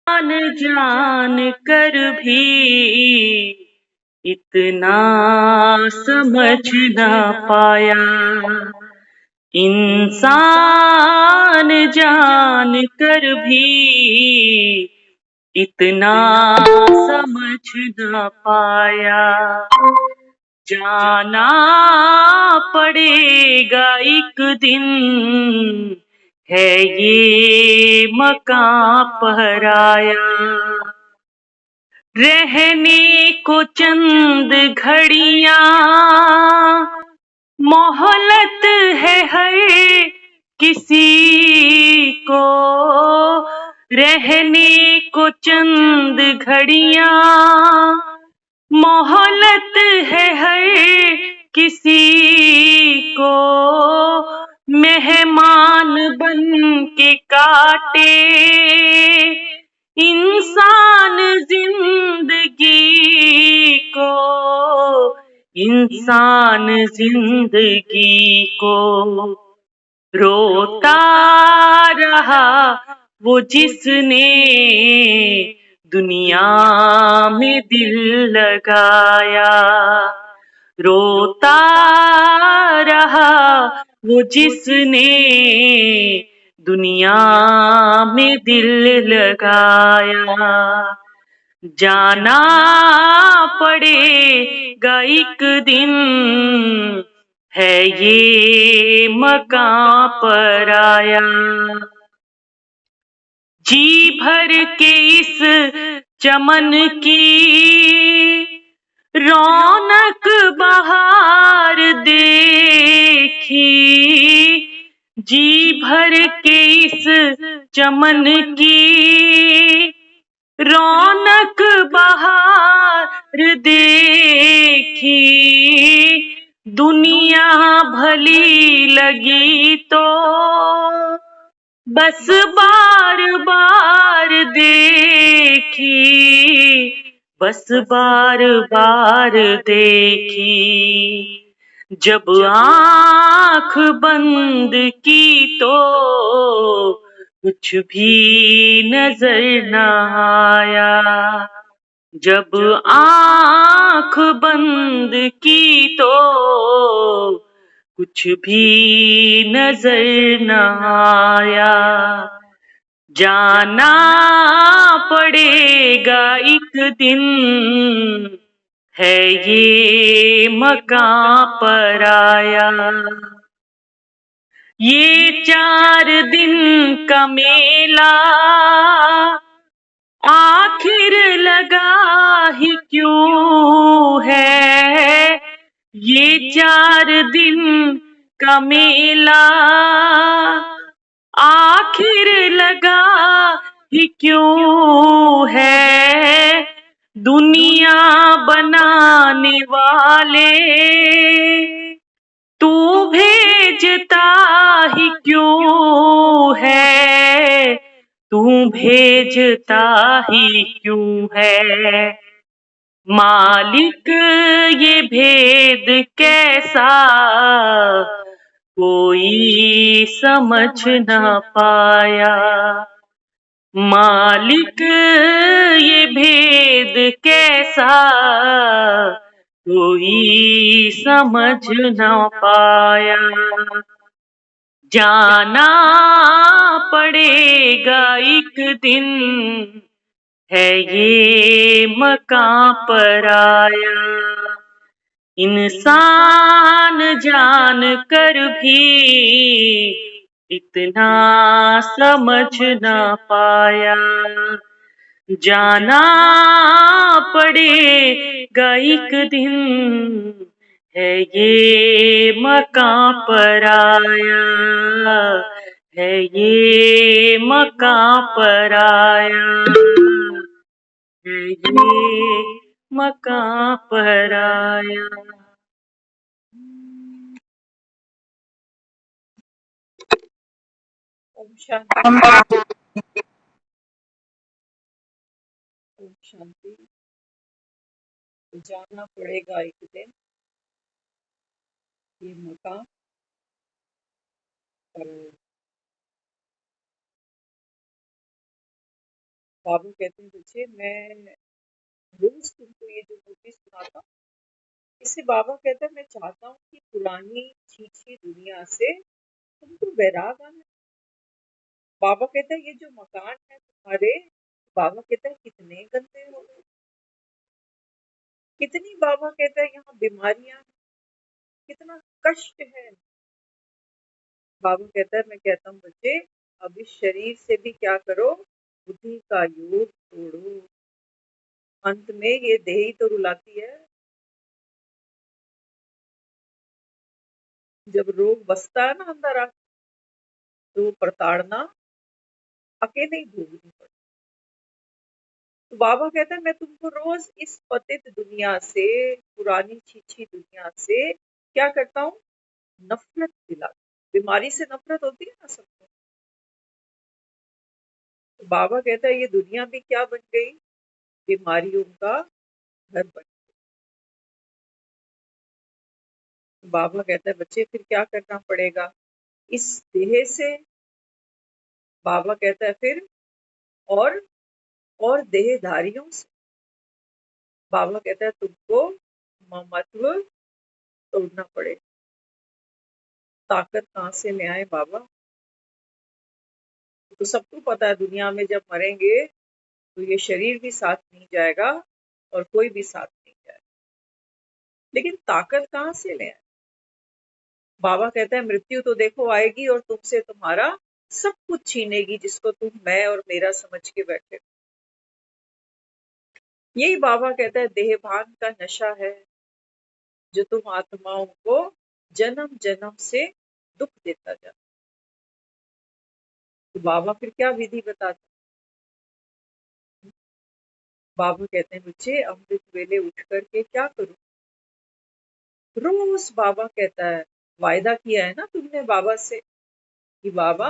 जान जान कर भी इतना समझ ना पाया। इंसान जान कर भी इतना समझ ना पाया। जाना पड़ेगा एक दिन, है ये मकां पराया। रहने को चंद घड़ियां मोहलत है हर किसी को। रहने को चंद घड़ियां मोहलत है हर किसी को। मेहमान बन के काटे इंसान जिंदगी को। इंसान जिंदगी को रोता रहा वो जिसने दुनिया में दिल लगाया। रोता रहा वो जिसने दुनिया में दिल लगाया। जाना पड़ेगा एक दिन, है ये मकां पराया। जी भर के इस चमन की रौनक बहार देखी। जी भर के इस चमन की रौनक बहार देखी। दुनिया भली लगी तो बस बार बार देखी। बस बार बार देखी। जब आँख बंद की तो कुछ भी नजर न आया। जब आँख बंद की तो कुछ भी नजर न आया। जाना पड़ेगा एक दिन, है ये मकां पराया। ये 4 दिन का मेला आखिर लगा ही क्यों है। ये 4 दिन का मेला आखिर लगा ही क्यों है। दुनिया बनाने वाले तू भेजता ही क्यों है। तू भेजता ही क्यों है। मालिक ये भेद कैसा कोई समझ न पाया। मालिक ये भेद कैसा कोई समझ न पाया। जाना पड़ेगा एक दिन, है ये मकां पराया। इंसान जान कर भी इतना समझ न पाया। जाना पड़ेगा एक दिन, है ये मकां पराया। है ये मकां पराया। है ये मकां पराया। ओम शांति। ओम शांति। जाना पड़ेगा एक दिन, ये मकां पर बाबू कहते हैं बच्चे मैं रोज तुमको ये जो मूवी सुनाता हूँ, इससे बाबा कहता है मैं चाहता हूँ कि पुरानी छीछी दुनिया से तुमको वैराग आना। बाबा कहता है ये जो मकान है तुम्हारे, बाबा कहता है कितने गंदे हो गए, कितनी बाबा कहता है यहाँ बीमारियां हैं, कितना कष्ट है। बाबा कहता है मैं कहता हूँ बच्चे अब इस शरीर से भी क्या करो, बुद्धि का योग तोड़ो। अंत में ये देह ही तो रुलाती है। जब रोग बसता है ना अंदर आके, तो वो प्रताड़ना अकेले ही भोगनी पड़ती। तो बाबा कहता है मैं तुमको रोज इस पतित दुनिया से, पुरानी छीछी दुनिया से क्या करता हूँ, नफरत दिलाता हूं। बीमारी से नफरत होती है ना सबको। तो बाबा कहता है ये दुनिया भी क्या बन गई, बीमारियों का घर बन गई। तो बाबा कहता है बच्चे फिर क्या करना पड़ेगा, इस देह से, बाबा कहता है फिर और देहधारियों से। बाबा कहता है तुमको ममत्व तोड़ना पड़ेगा। ताकत कहाँ से ले आए बाबा, तो सबको पता है दुनिया में जब मरेंगे तो ये शरीर भी साथ नहीं जाएगा और कोई भी साथ नहीं जाएगा, लेकिन ताकत कहाँ से ले आए। बाबा कहता है मृत्यु तो देखो आएगी और तुमसे तुम्हारा सब कुछ छीनेगी जिसको तुम मैं और मेरा समझ के बैठे हो। यही बाबा कहता है देहभान का नशा है जो तुम आत्माओं को जन्म जन्म से दुख देता जाता। तो बाबा फिर क्या विधि बताते। बाबा कहते हैं बच्चे अमृत वेले उठ करके क्या करो, रोज बाबा कहता है वायदा किया है ना तुमने बाबा से कि बाबा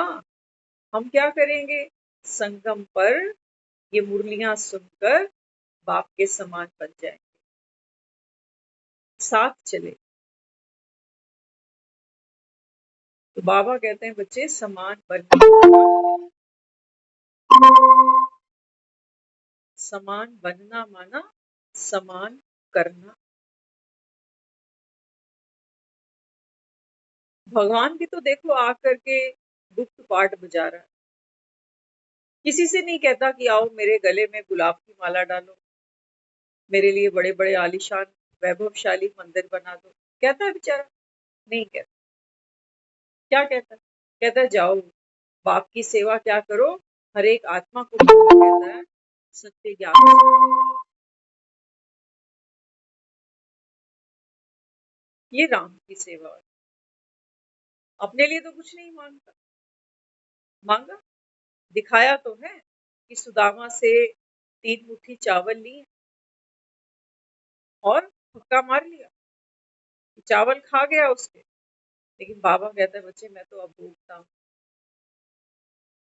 हम क्या करेंगे, संगम पर ये मुरलियां सुनकर बाप के समान बन जाएंगे, साथ चले। तो बाबा कहते हैं बच्चे समान बनना, समान बनना माना समान करना। भगवान भी तो देखो आकर के गुप्त पाठ बजा रहा है, किसी से नहीं कहता कि आओ मेरे गले में गुलाब की माला डालो, मेरे लिए बड़े बड़े आलीशान वैभवशाली मंदिर बना दो। कहता है बेचारा, नहीं कहता। क्या कहता है, कहता है जाओ बाप की सेवा क्या करो, हर एक आत्मा को बाबा कहता है सत्य ज्ञान सिखाओ। ये राम की सेवा है। अपने लिए तो कुछ नहीं मांगता, मांगा दिखाया तो है कि सुदामा से 3 मुट्ठी चावल लिए और हुक्का मार लिया, चावल खा गया उसके। लेकिन बाबा कहता है बच्चे मैं तो अब भूखता हूँ,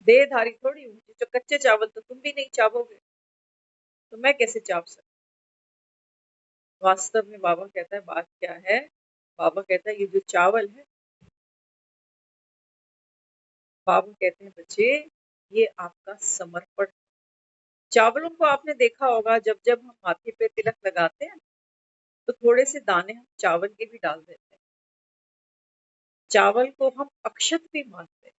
देहधारी थोड़ी हूँ जो कच्चे चावल तो तुम भी नहीं चावोगे, तो मैं कैसे चाव सकता। वास्तव में बाबा कहता है बात क्या है, बाबा कहता है ये जो चावल है, बाबा कहते हैं बच्चे ये आपका समर्पण। चावलों को आपने देखा होगा जब जब हम माथे पे तिलक लगाते हैं तो थोड़े से दाने हम चावल के भी डाल देते हैं। चावल को हम अक्षत भी मानते हैं।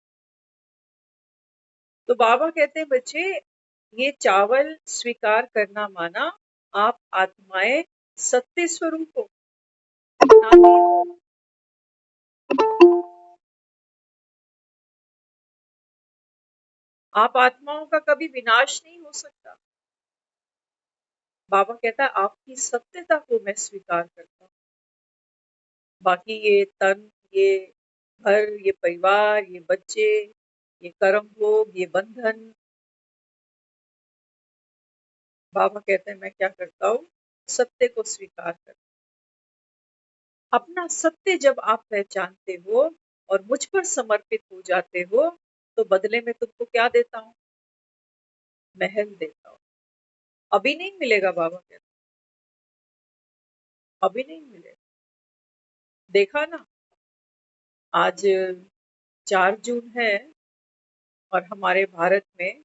तो बाबा कहते हैं बच्चे ये चावल स्वीकार करना माना आप आत्माएं सत्य स्वरूप हो, नाती हो। आप आत्माओं का कभी विनाश नहीं हो सकता। बाबा कहता है आपकी सत्यता को मैं स्वीकार करता हूँ। बाकी ये तन, ये घर, ये परिवार, ये बच्चे, ये कर्म भोग, ये बंधन, बाबा कहते हैं मैं क्या करता हूँ, सत्य को स्वीकार करता हूँ। अपना सत्य जब आप पहचानते हो और मुझ पर समर्पित हो जाते हो तो बदले में तुमको क्या देता हूँ, महल देता हूँ। अभी नहीं मिलेगा, बाबा कहते अभी नहीं मिलेगा। देखा ना, आज 4 जून है और हमारे भारत में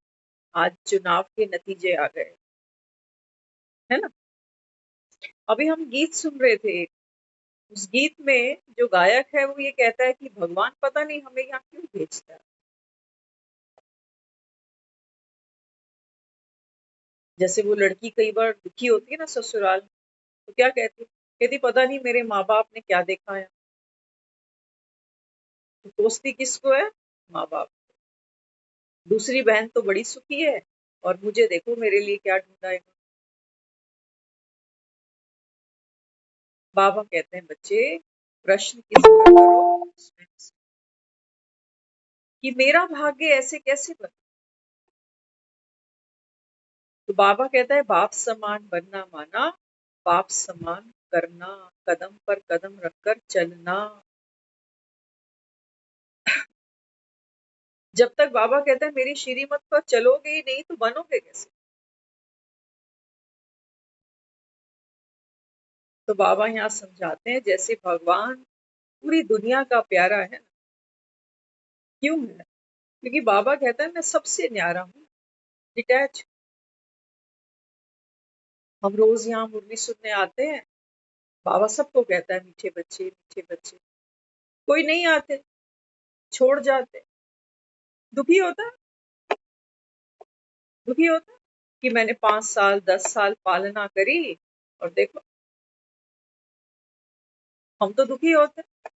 आज चुनाव के नतीजे आ गए, है ना। अभी हम गीत सुन रहे थे, उस गीत में जो गायक है वो ये कहता है कि भगवान पता नहीं हमें यहाँ क्यों भेजता है। जैसे वो लड़की कई बार दुखी होती है ना ससुराल, तो क्या कहती है, कहती पता नहीं मेरे माँ बाप ने क्या देखा है। तो दोस्ती किसको है? माँ बाप। दूसरी बहन तो बड़ी सुखी है और मुझे देखो मेरे लिए क्या ढूंढा है। बाबा कहते हैं बच्चे प्रश्न किस पर करो, स्वयं से, कि मेरा भाग्य ऐसे कैसे बना। तो बाबा कहता है बाप समान बनना माना, बाप समान करना, कदम पर कदम रखकर चलना। जब तक बाबा कहता है मेरी श्रीमत पर चलोगे ही नहीं तो बनोगे कैसे। तो बाबा यहाँ समझाते हैं जैसे भगवान पूरी दुनिया का प्यारा है। क्यों है? क्योंकि बाबा कहता है मैं सबसे न्यारा हूँ, डिटैच। हम रोज यहाँ मुरली सुनने आते हैं, बाबा सबको कहता है मीठे बच्चे मीठे बच्चे। कोई नहीं आते, छोड़ जाते, दुखी होता है। दुखी होता है कि मैंने 5 साल 10 साल पालना करी और देखो। हम तो दुखी होते हैं,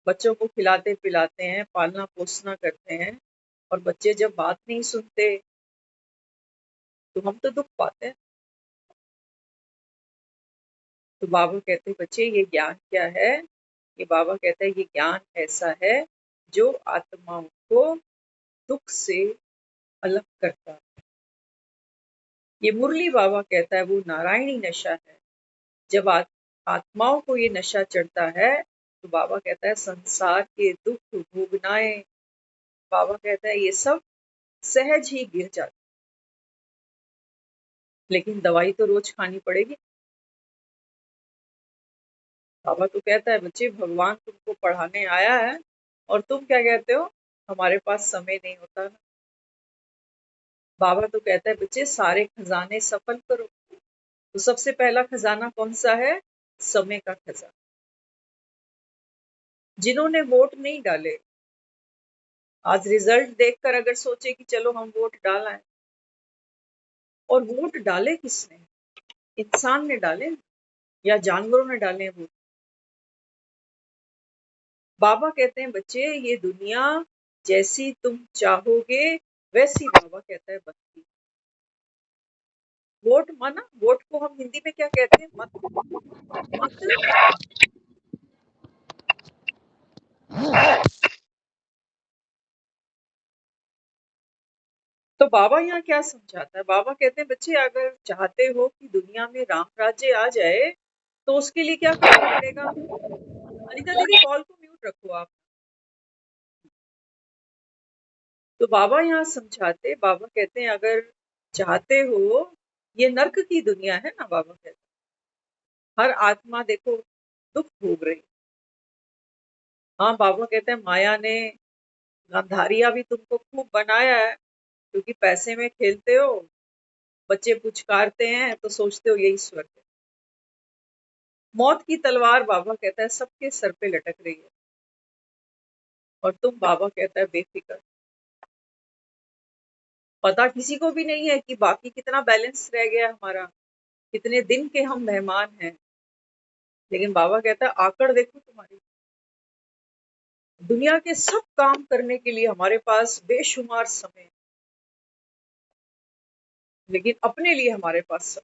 बच्चों को खिलाते पिलाते हैं, पालना पोसना करते हैं, और बच्चे जब बात नहीं सुनते तो हम तो दुख पाते हैं। तो बाबा कहते हैं बच्चे ये ज्ञान क्या है? ये बाबा कहता है ये ज्ञान ऐसा है जो आत्माओं को दुख से अलग करता है। ये मुरली बाबा कहता है वो नारायणी नशा है। जब आत्माओं को ये नशा चढ़ता है तो बाबा कहता है संसार के दुख भोगनाएं, बाबा कहता है ये सब सहज ही गिर जाते, लेकिन दवाई तो रोज खानी पड़ेगी। बाबा तो कहता है बच्चे भगवान तुमको पढ़ाने आया है और तुम क्या कहते हो, हमारे पास समय नहीं होता ना। बाबा तो कहता है बच्चे सारे खजाने सफल करो। तो सबसे पहला खजाना कौन सा है? समय का खजाना। जिन्होंने वोट नहीं डाले, आज रिजल्ट देखकर अगर सोचे कि चलो हम वोट डालें, और वोट डाले किसने? इंसान ने डाले या जानवरों ने डाले वोट? बाबा कहते हैं बच्चे ये दुनिया जैसी तुम चाहोगे वैसी बाबा कहता है बनती। वोट माना, वोट को हम हिंदी में क्या कहते हैं? मत। मत। तो बाबा यहाँ क्या समझाता है? बाबा कहते हैं बच्चे अगर चाहते हो कि दुनिया में राम राज्य आ जाए तो उसके लिए क्या करना पड़ेगा? अनिता दीदी कॉल को म्यूट रखो आप। तो बाबा यहाँ समझाते, बाबा कहते हैं अगर चाहते हो, ये नर्क की दुनिया है ना, बाबा कहते हैं हर आत्मा देखो दुख भोग रही। हाँ बाबा कहते हैं माया ने गांधारिया भी तुमको खूब बनाया है, क्योंकि पैसे में खेलते हो, बच्चे पुचकारते हैं तो सोचते हो यही स्वर्ग है। मौत की तलवार बाबा कहता है सबके सर पे लटक रही है, और तुम बाबा कहता है बेफिक्र। पता किसी को भी नहीं है कि बाकी कितना बैलेंस रह गया हमारा, कितने दिन के हम मेहमान हैं। लेकिन बाबा कहता है आकड़ देखो तुम्हारी, दुनिया के सब काम करने के लिए हमारे पास बेशुमार समय है, लेकिन अपने लिए हमारे पास समय।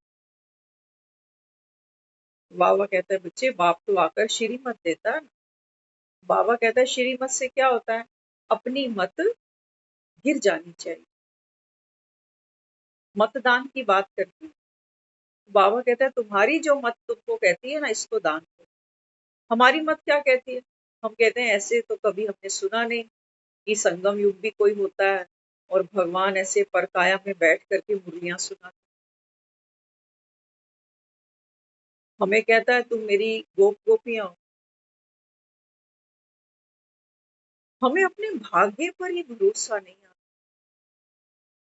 बाबा कहता है बच्चे बाप तो आकर श्रीमत देता है। बाबा कहता है श्रीमत से क्या होता है? अपनी मत गिर जानी चाहिए। मतदान की बात करती है। बाबा कहता है तुम्हारी जो मत तुमको कहती है ना इसको दान करो। हमारी मत क्या कहती है? हम कहते हैं ऐसे तो कभी हमने सुना नहीं कि संगम युग भी कोई होता है और भगवान ऐसे परकाया में बैठ करके मुरलियां सुनाते। हमें कहता है तुम मेरी गोप गोपियां हो। हमें अपने भाग्य पर ही भरोसा नहीं आता।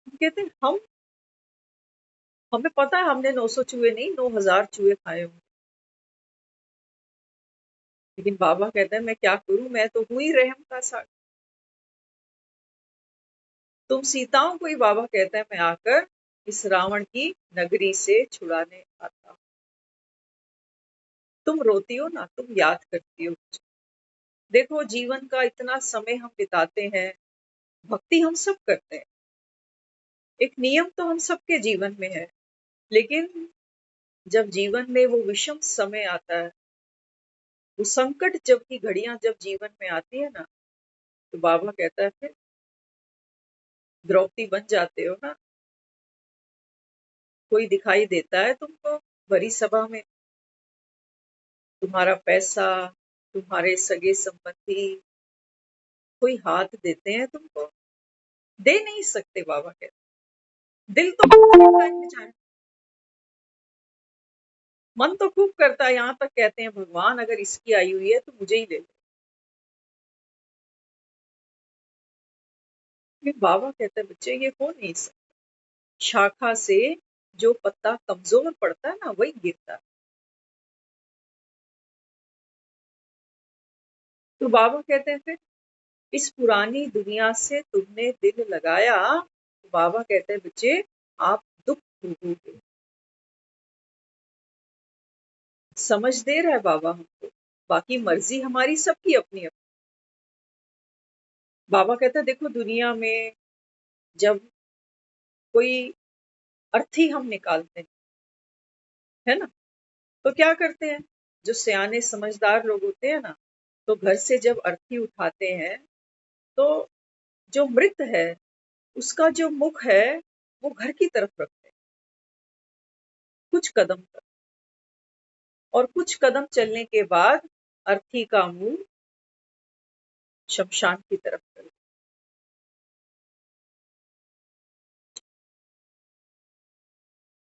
हम कहते हैं हमें पता है हमने 900 चूहे नहीं 9000 चूहे खाए होंगे, लेकिन बाबा कहते हैं मैं क्या करूं, मैं तो हूं ही रहम का सागर। तुम सीताओं को ही बाबा कहता है मैं आकर इस रावण की नगरी से छुड़ाने आता हूं। तुम रोती हो ना, तुम याद करती हो मुझे। देखो जीवन का इतना समय हम बिताते हैं, भक्ति हम सब करते हैं, एक नियम तो हम सबके जीवन में है, लेकिन जब जीवन में वो विषम समय आता है, वो संकट जब की घड़ियां जब जीवन में आती है ना, तो बाबा कहता है फिर द्रौपदी बन जाते हो ना। कोई दिखाई देता है तुमको भरी सभा में, तुम्हारा पैसा, तुम्हारे सगे संबंधी कोई हाथ देते हैं तुमको? दे नहीं सकते बाबा कहते। दिल तो खूब करता है बेचारा, मन तो खूब करता है, यहाँ तक कहते हैं भगवान अगर इसकी आई हुई है तो मुझे ही ले लो। लेकिन बाबा कहते हैं बच्चे ये हो नहीं सकता। शाखा से जो पत्ता कमजोर पड़ता है ना वही गिरता है। तो बाबा कहते हैं फिर इस पुरानी दुनिया से तुमने दिल लगाया, तो बाबा कहते हैं बच्चे आप दुख भोगोगे। समझ दे रहा है बाबा हमको, बाकी मर्जी हमारी सबकी अपनी अपनी। बाबा कहते हैं देखो दुनिया में जब कोई अर्थी हम निकालते हैं, है ना, तो क्या करते हैं, जो सियाने समझदार लोग होते हैं ना, तो घर से जब अर्थी उठाते हैं तो जो मृत है उसका जो मुख है वो घर की तरफ रखते हैं कुछ कदम तक, और कुछ कदम चलने के बाद अर्थी का मुंह शमशान की तरफ कर।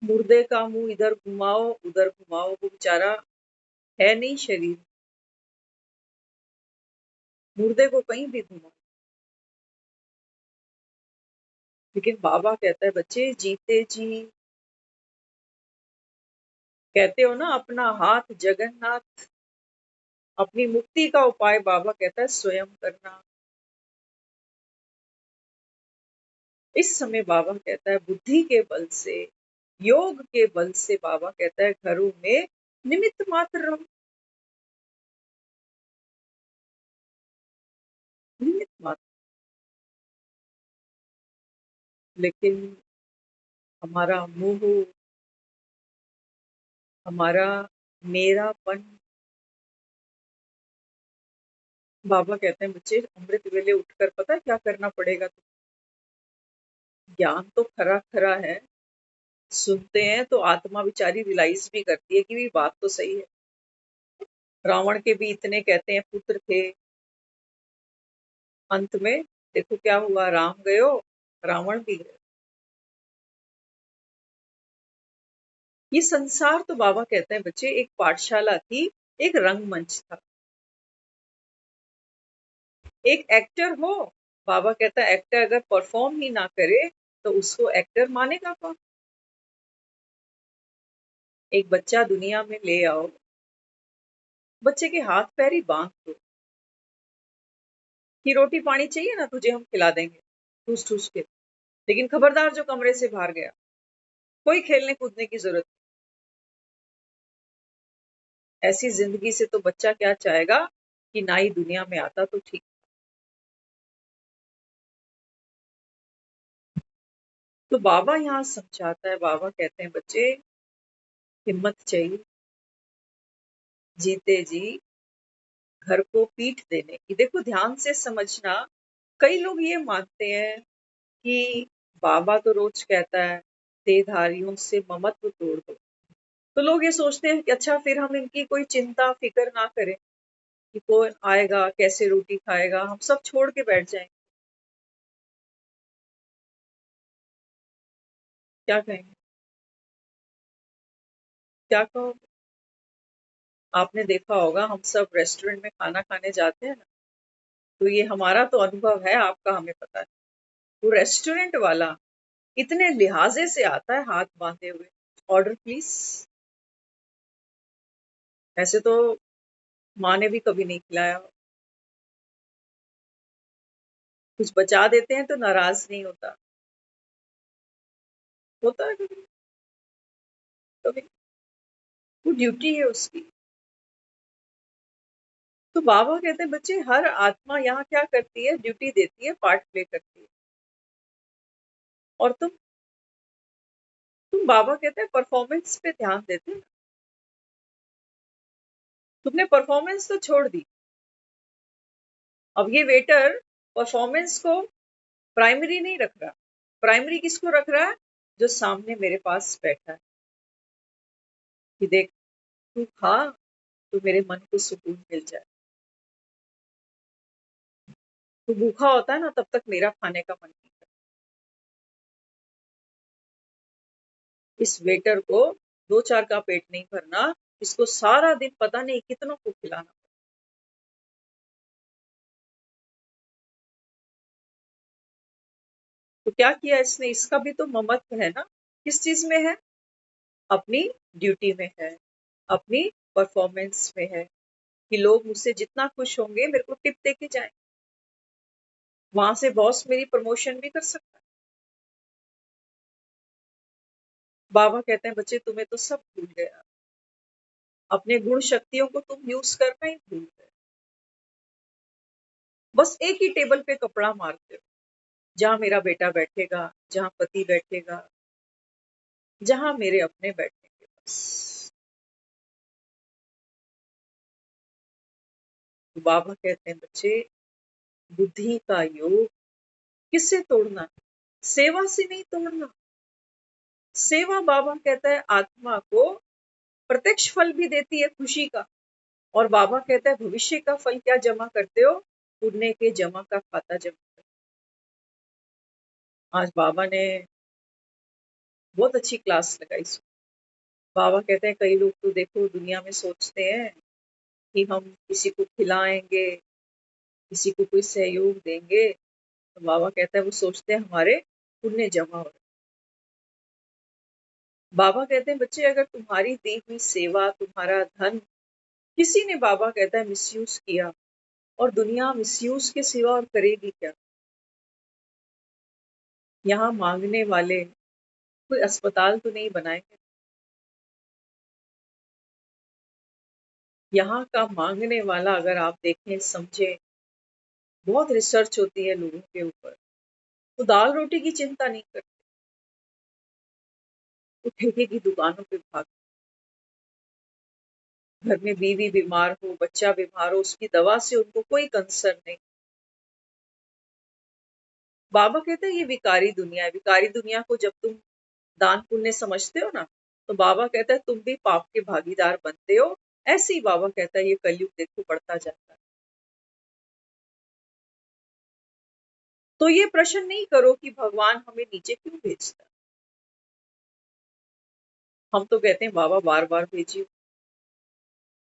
मुर्दे का मुंह इधर घुमाओ उधर घुमाओ, वो बेचारा है नहीं शरीर, मुर्दे को कहीं भी घुमाओ। लेकिन बाबा कहता है बच्चे जीते जी, कहते हो ना अपना हाथ जगन्नाथ, अपनी मुक्ति का उपाय बाबा कहता है स्वयं करना। इस समय बाबा कहता है बुद्धि के बल से, योग के बल से बाबा कहता है घरों में निमित्त मात्र रहो, निमित्त मात्र। लेकिन हमारा मोह, हमारा मेरापन, बाबा कहते हैं बच्चे अमृत वेले उठकर पता है क्या करना पड़ेगा? तो ज्ञान तो खरा खरा है, सुनते हैं तो आत्मा बेचारी रियलाइज भी करती है कि भी बात तो सही है। रावण के भी इतने कहते हैं पुत्र थे, अंत में देखो क्या हुआ, राम गयो रावण भी गए। ये संसार तो बाबा कहते हैं बच्चे एक पाठशाला थी, एक रंगमंच था, एक एक्टर हो। बाबा कहता है एक्टर अगर परफॉर्म ही ना करे तो उसको एक्टर मानेगा कौन? एक बच्चा दुनिया में ले आओ, बच्चे के हाथ पैर ही बांध दो कि रोटी पानी चाहिए ना तुझे हम खिला देंगे ठूस ठूस के, लेकिन खबरदार जो कमरे से बाहर गया, कोई खेलने कूदने की जरूरत नहीं। ऐसी जिंदगी से तो बच्चा क्या चाहेगा कि ना ही दुनिया में आता तो ठीक। तो बाबा यहाँ समझाता है, बाबा कहते हैं बच्चे हिम्मत चाहिए, जीते जी घर को पीठ देने की। देखो ध्यान से समझना, कई लोग ये मानते हैं कि बाबा तो रोज कहता है देहधारियों से ममत्व तोड़ दो, तो लोग ये सोचते हैं कि अच्छा फिर हम इनकी कोई चिंता फिक्र ना करें कि कौन आएगा कैसे रोटी खाएगा, हम सब छोड़ के बैठ जाएंगे। क्या कहेंगे, क्या कहो? आपने देखा होगा हम सब रेस्टोरेंट में खाना खाने जाते हैं ना, तो ये हमारा तो अनुभव है, आपका हमें पता है। वो रेस्टोरेंट वाला इतने लिहाजे से आता है हाथ बांधे हुए, ऑर्डर प्लीज। ऐसे तो माँ ने भी कभी नहीं खिलाया। कुछ बचा देते हैं तो नाराज नहीं होता। होता है कभी कभी, वो ड्यूटी है उसकी। तो बाबा कहते हैं बच्चे, हर आत्मा यहाँ क्या करती है, ड्यूटी देती है, पार्ट प्ले करती है। और तुम बाबा कहते हैं परफॉर्मेंस पे ध्यान देते हैं। तुमने परफॉर्मेंस तो छोड़ दी। अब ये वेटर परफॉर्मेंस को प्राइमरी नहीं रख रहा। प्राइमरी किसको रख रहा है? जो सामने मेरे पास बैठा है, कि देख तू खा तो मेरे मन को सुकून मिल जाए। तू भूखा होता है ना, तब तक मेरा खाने का मन नहीं करता। इस वेटर को दो चार का पेट नहीं भरना, इसको सारा दिन पता नहीं कितनों को खिलाना। तो क्या किया इसने? इसका भी तो ममत्व है ना। किस चीज में है? अपनी ड्यूटी में है, अपनी परफॉर्मेंस में है, कि लोग मुझसे जितना खुश होंगे मेरे को टिप दे के जाए। वहां से बॉस मेरी प्रमोशन भी कर सकता है। बाबा कहते हैं बच्चे, तुम्हें तो सब भूल गया। अपने गुण शक्तियों को तुम यूज करना ही भूल गए। बस एक ही टेबल पे कपड़ा मारते हो, जहां मेरा बेटा बैठेगा, जहां पति बैठेगा, जहां मेरे अपने बैठेंगे, बस। तो बाबा कहते हैं बच्चे, बुद्धि का योग किससे तोड़ना? सेवा से नहीं तोड़ना। सेवा, बाबा कहता है, आत्मा को प्रत्यक्ष फल भी देती है, खुशी का। और बाबा कहता है भविष्य का फल क्या जमा करते हो? पुण्य के जमा का खाता जमा करते हो। आज बाबा ने बहुत अच्छी क्लास लगाई। बाबा कहते हैं कई लोग तो देखो दुनिया में सोचते हैं कि हम किसी को खिलाएंगे, किसी को कोई सहयोग देंगे, तो बाबा कहता है वो सोचते हैं हमारे पुण्य जमा हो रहे। बाबा कहते हैं बच्चे, अगर तुम्हारी दी हुई सेवा, तुम्हारा धन किसी ने, बाबा कहता है, मिसयूज किया, और दुनिया मिसयूज के सिवा और करेगी क्या? यहाँ मांगने वाले कोई अस्पताल तो नहीं बनाएंगे। यहाँ का मांगने वाला, अगर आप देखें समझे, बहुत रिसर्च होती है लोगों के ऊपर, तो दाल रोटी की चिंता नहीं करते, वो ठेके की दुकानों पे भाग। घर में बीवी बीमार हो, बच्चा बीमार हो, उसकी दवा से उनको कोई कंसर्न नहीं। बाबा कहते हैं ये विकारी दुनिया है। विकारी दुनिया को जब तुम दान पुण्य समझते हो ना, तो बाबा कहता है तुम भी पाप के भागीदार बनते हो। ऐसे ही बाबा कहता है ये कलयुग देखो बढ़ता जाता है। तो ये प्रश्न नहीं करो कि भगवान हमें नीचे क्यों भेजता है। हम तो कहते हैं बाबा बार बार भेजिए।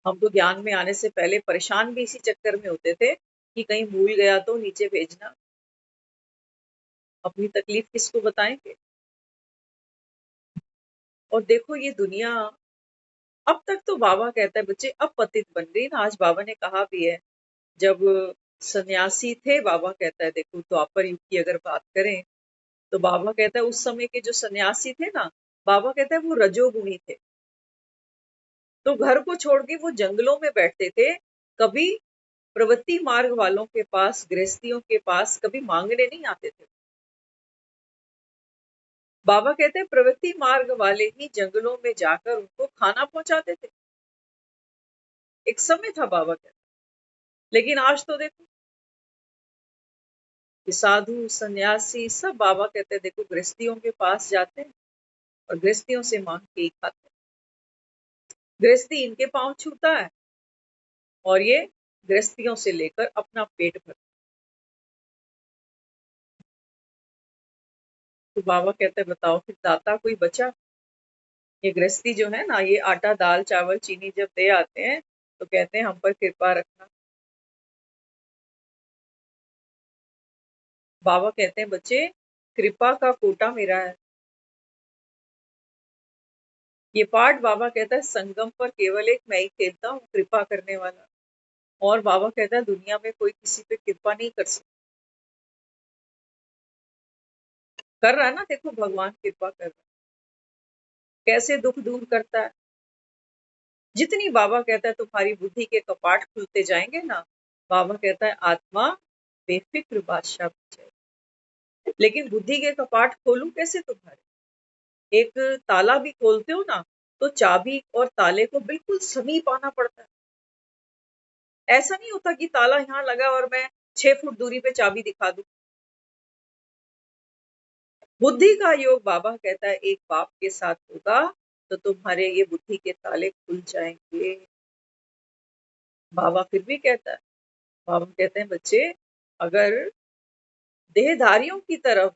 हम तो ज्ञान में आने से पहले परेशान भी इसी चक्कर में होते थे कि कहीं भूल गया तो नीचे भेजना। अपनी तकलीफ किसको बताएंगे? और देखो ये दुनिया, अब तक तो बाबा कहता है बच्चे अब पतित बन गई ना। आज बाबा ने कहा भी है, जब सन्यासी थे, बाबा कहता है देखो द्वापर युग की अगर बात करें, तो बाबा कहता है उस समय के जो सन्यासी थे ना, बाबा कहता है वो रजोगुणी थे। तो घर को छोड़ के वो जंगलों में बैठते थे। कभी प्रवृत्ति मार्ग वालों के पास, गृहस्थियों के पास कभी मांगने नहीं आते थे। बाबा कहते हैं प्रवृत्ति मार्ग वाले ही जंगलों में जाकर उनको खाना पहुंचाते थे। एक समय था, बाबा कहते। लेकिन आज तो देखो कि साधु सन्यासी सब, बाबा कहते हैं देखो गृहस्थियों के पास जाते हैं और गृहस्थियों से मांग के ही खाते हैं। गृहस्थी इनके पांव छूता है और ये गृहस्थियों से लेकर अपना पेट भरते। तो बाबा कहते हैं बताओ फिर दाता कोई बचा? ये गृहस्थी जो है ना, ये आटा दाल चावल चीनी जब दे आते हैं तो कहते हैं हम पर कृपा रखना। बाबा कहते हैं बच्चे, कृपा का कोटा मेरा है। ये पाठ बाबा कहता है संगम पर केवल एक मैं ही खेलता हूँ कृपा करने वाला। और बाबा कहता है दुनिया में कोई किसी पे कृपा नहीं कर सकता। कर रहा है ना, देखो भगवान कृपा कर रहा है, कैसे दुख दूर करता है। जितनी बाबा कहता है तुम्हारी बुद्धि के कपाट खुलते जाएंगे ना, बाबा कहता है आत्मा बेफिक्र बादशाह बन जाएगी। लेकिन बुद्धि के कपाट खोलूं कैसे तुम्हारे? एक ताला भी खोलते हो ना, तो चाबी और ताले को बिल्कुल समीप आना पड़ता है। ऐसा नहीं होता कि ताला यहाँ लगा और मैं 6 फुट दूरी पे चाबी दिखा दूं। बुद्धि का योग बाबा कहता है एक बाप के साथ होगा तो तुम्हारे ये बुद्धि के ताले खुल जाएंगे। बाबा फिर भी कहता है, बाबा कहते हैं बच्चे, अगर देहधारियों की तरफ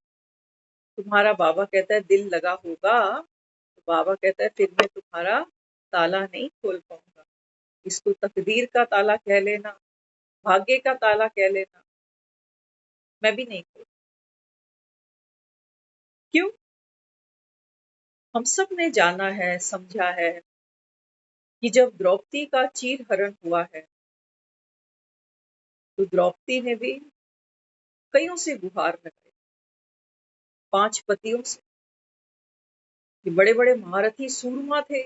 तुम्हारा बाबा कहता है दिल लगा होगा, तो बाबा कहता है फिर मैं तुम्हारा ताला नहीं खोल पाऊंगा। इसको तकदीर का ताला कह लेना, भाग्य का ताला कह लेना, मैं भी नहीं खोल। क्यों? हम सब ने जाना है, समझा है कि जब द्रौपदी का चीर हरण हुआ है तो द्रौपदी ने भी कईयों से गुहार लगाई, 5 पतियों से। ये बड़े बड़े महारथी सूरमा थे,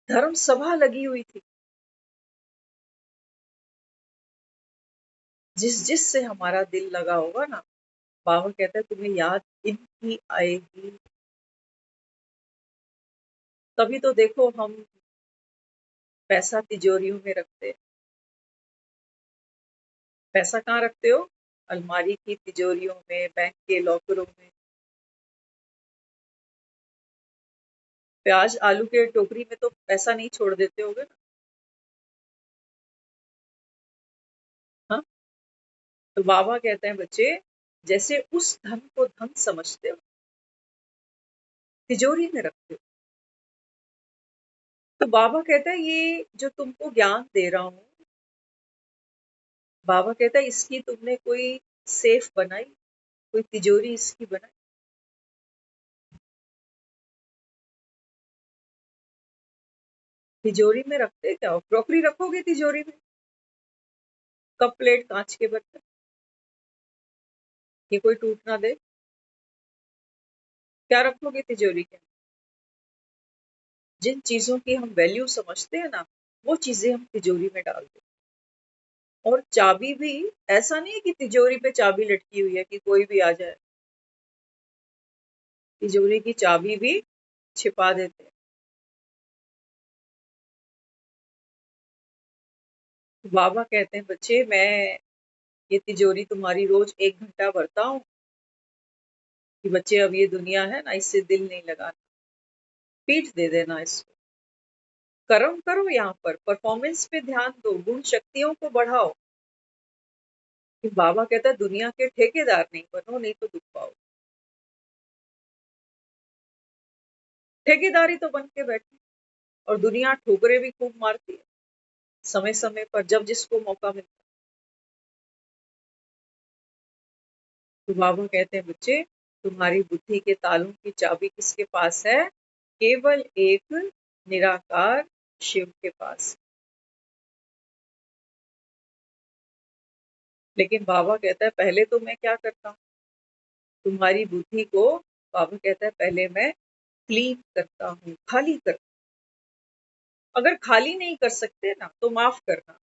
धर्म सभा लगी हुई थी। जिस जिस से हमारा दिल लगा होगा ना, बाबा कहता है तुम्हें याद इनकी आएगी। तभी तो देखो हम पैसा तिजोरियों में रखते हैं। पैसा कहाँ रखते हो? अलमारी की तिजोरियों में, बैंक के लॉकरों में। प्याज आलू के टोकरी में तो पैसा नहीं छोड़ देते होगे ना? हाँ, तो बाबा कहते हैं बच्चे, जैसे उस धन को धन समझते हो, तिजोरी में रखते हो। तो बाबा कहता है ये जो तुमको ज्ञान दे रहा हूँ, बाबा कहता है इसकी तुमने कोई सेफ बनाई, कोई तिजोरी इसकी बनाई? तिजोरी में रखते क्या हो? क्रॉकरी रखोगे तिजोरी में? कप प्लेट कांच के बर्तन, ये कोई टूट ना दे, क्या रखोगे तिजोरी के? जिन चीजों की हम वैल्यू समझते हैं ना, वो चीजें हम तिजोरी में डाल दें। और चाबी भी ऐसा नहीं है कि तिजोरी पे चाबी लटकी हुई है कि कोई भी आ जाए। तिजोरी की चाबी भी छिपा देते हैं। तो बाबा कहते हैं बच्चे, मैं ये तिजोरी तुम्हारी रोज 1 घंटा भरता हूँ कि बच्चे अब ये दुनिया है ना, इससे दिल नहीं लगाना, पीठ दे देना इसको। कर्म करो, यहाँ पर परफॉर्मेंस पे ध्यान दो, गुण शक्तियों को बढ़ाओ। कि बाबा कहता है दुनिया के ठेकेदार नहीं बनो, नहीं तो दुख पाओ। ठेकेदारी तो बन के बैठे, और दुनिया ठोकरे भी खूब मारती है समय समय पर, जब जिसको मौका मिलता है। तो बाबा कहते हैं बच्चे, तुम्हारी बुद्धि के तालों की चाबी किसके पास है? केवल एक निराकार शिव के पास। लेकिन बाबा कहता है पहले तो मैं क्या करता हूँ, तुम्हारी बुद्धि को, बाबा कहता है पहले मैं क्लीन करता हूँ, खाली करता हूँ। अगर खाली नहीं कर सकते ना तो माफ करना।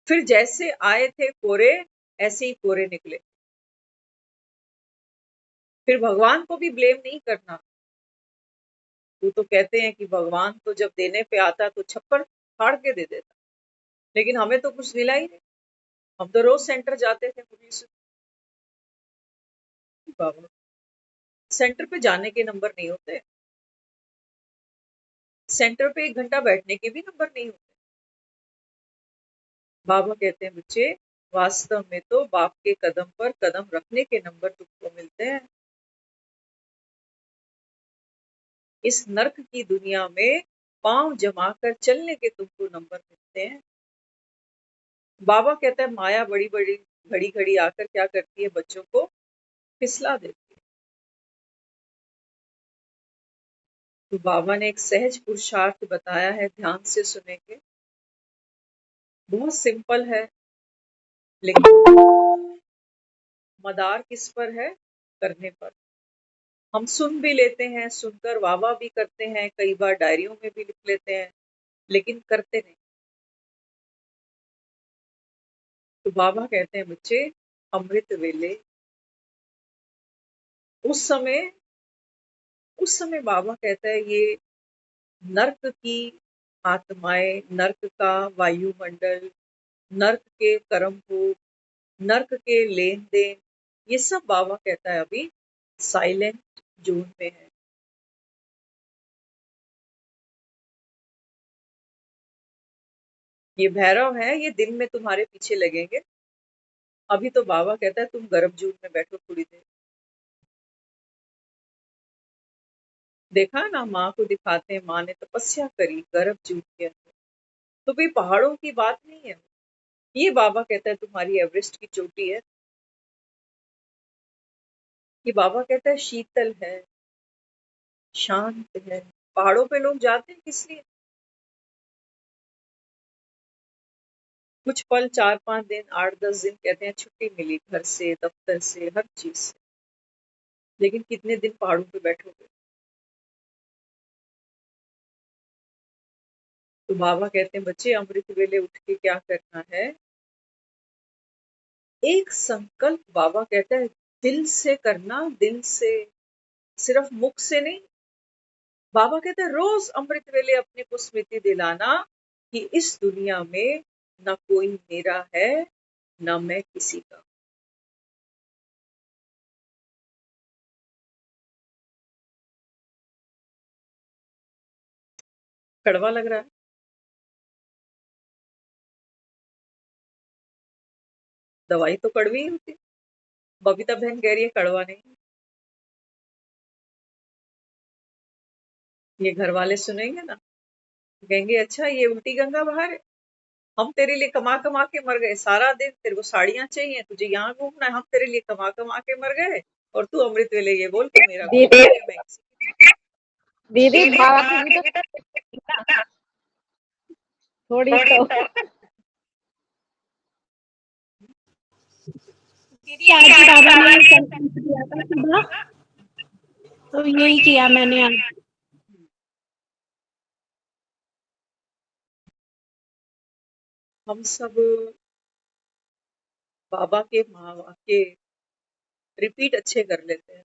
फिर जैसे आए थे कोरे, ऐसे ही कोरे निकले। फिर भगवान को भी ब्लेम नहीं करना। वो तो कहते हैं कि भगवान तो जब देने पे आता तो छप्पर फाड़ के दे देता, लेकिन हमें तो कुछ मिला ही नहीं। हम तो रोज सेंटर जाते थे मुरली से। बाबा, सेंटर पे जाने के नंबर नहीं होते, सेंटर पे 1 घंटा बैठने के भी नंबर नहीं होते। बाबा कहते हैं बच्चे, वास्तव में तो बाप के कदम पर कदम रखने के नंबर तुमको मिलते हैं। इस नर्क की दुनिया में पांव जमा कर चलने के तुमको नंबर मिलते हैं। बाबा कहता है माया बड़ी बड़ी घड़ी घड़ी आकर क्या करती है, बच्चों को फिसला देती है। तो बाबा ने एक सहज पुरुषार्थ बताया है, ध्यान से सुनेंगे। बहुत सिंपल है, लेकिन मदार किस पर है? करने पर। हम सुन भी लेते हैं, सुनकर वाह वाह भी करते हैं, कई बार डायरियों में भी लिख लेते हैं, लेकिन करते नहीं। तो बाबा कहते हैं बच्चे, अमृत वेले, उस समय उस समय बाबा कहता है ये नर्क की आत्माएं, नर्क का वायुमंडल, नर्क के कर्म भोग, नर्क के लेन देन, ये सब बाबा कहता है अभी साइलेंट जोन में है। ये भैरव है, ये दिन में तुम्हारे पीछे लगेंगे। अभी तो बाबा कहता है तुम गर्भ जून में बैठो थोड़ी देर। देखा ना, माँ को दिखाते हैं, माँ ने तपस्या करी गर्भ जून के अंदर। तो भाई पहाड़ों की बात नहीं है, ये बाबा कहता है तुम्हारी एवरेस्ट की चोटी है। ये बाबा कहता है शीतल है, शांत है। पहाड़ों पे लोग जाते हैं किस लिए? कुछ पल, 4-5 दिन, 8-10 दिन कहते हैं छुट्टी मिली घर से, दफ्तर से, हर चीज से। लेकिन कितने दिन पहाड़ों पे बैठोगे? तो बाबा कहते हैं बच्चे, अमृत वेले उठ के क्या करना है? एक संकल्प, बाबा कहता है दिल से करना, दिल से, सिर्फ मुख से नहीं। बाबा कहते हैं रोज अमृत वेले अपने को स्मृति दिलाना कि इस दुनिया में न कोई मेरा है, न मैं किसी का। कड़वा लग रहा है? दवाई तो कड़वी ही होती है। बबीता बहन कह रही है कड़वा नहीं। ये घर वाले सुनेंगे ना, कहेंगे अच्छा ये उल्टी गंगा बहा रहे। हम तेरे लिए कमा कमा के मर गए, सारा दिन तेरे को साड़ियां चाहिए, तुझे यहाँ घूमना है, हम तेरे लिए कमा कमा के मर गए, और तू अमृत वेले ये बोल के मेरा कोई दीदी नहीं है, मैं किसी की दीदी नहीं। बाबा की भी तो थोड़ी तो दीदी आज ही बाबा ने संकल्प दिया था सुबह, तो यही किया मैंने आज। हम सब बाबा के वाक्य रिपीट अच्छे कर लेते हैं,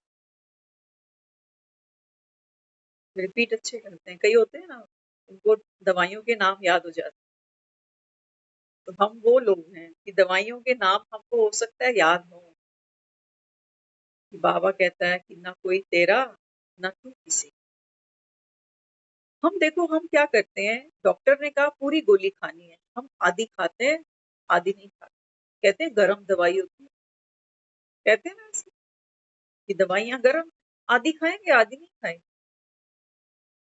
रिपीट अच्छे करते हैं। कई होते हैं ना, उनको दवाइयों के नाम याद हो जाते हैं। तो हम वो लोग हैं कि दवाइयों के नाम हमको हो सकता है याद हो, कि बाबा कहता है कि ना कोई तेरा, ना तू किसी का। हम देखो हम क्या करते हैं, डॉक्टर ने कहा पूरी गोली खानी है, हम आधी खाते हैं, आधी नहीं खाते। कहते हैं गरम दवाई होती है, कहते हैं ना ऐसे कि दवाइयां गरम, आधी खाएंगे आधी नहीं खाएंगे।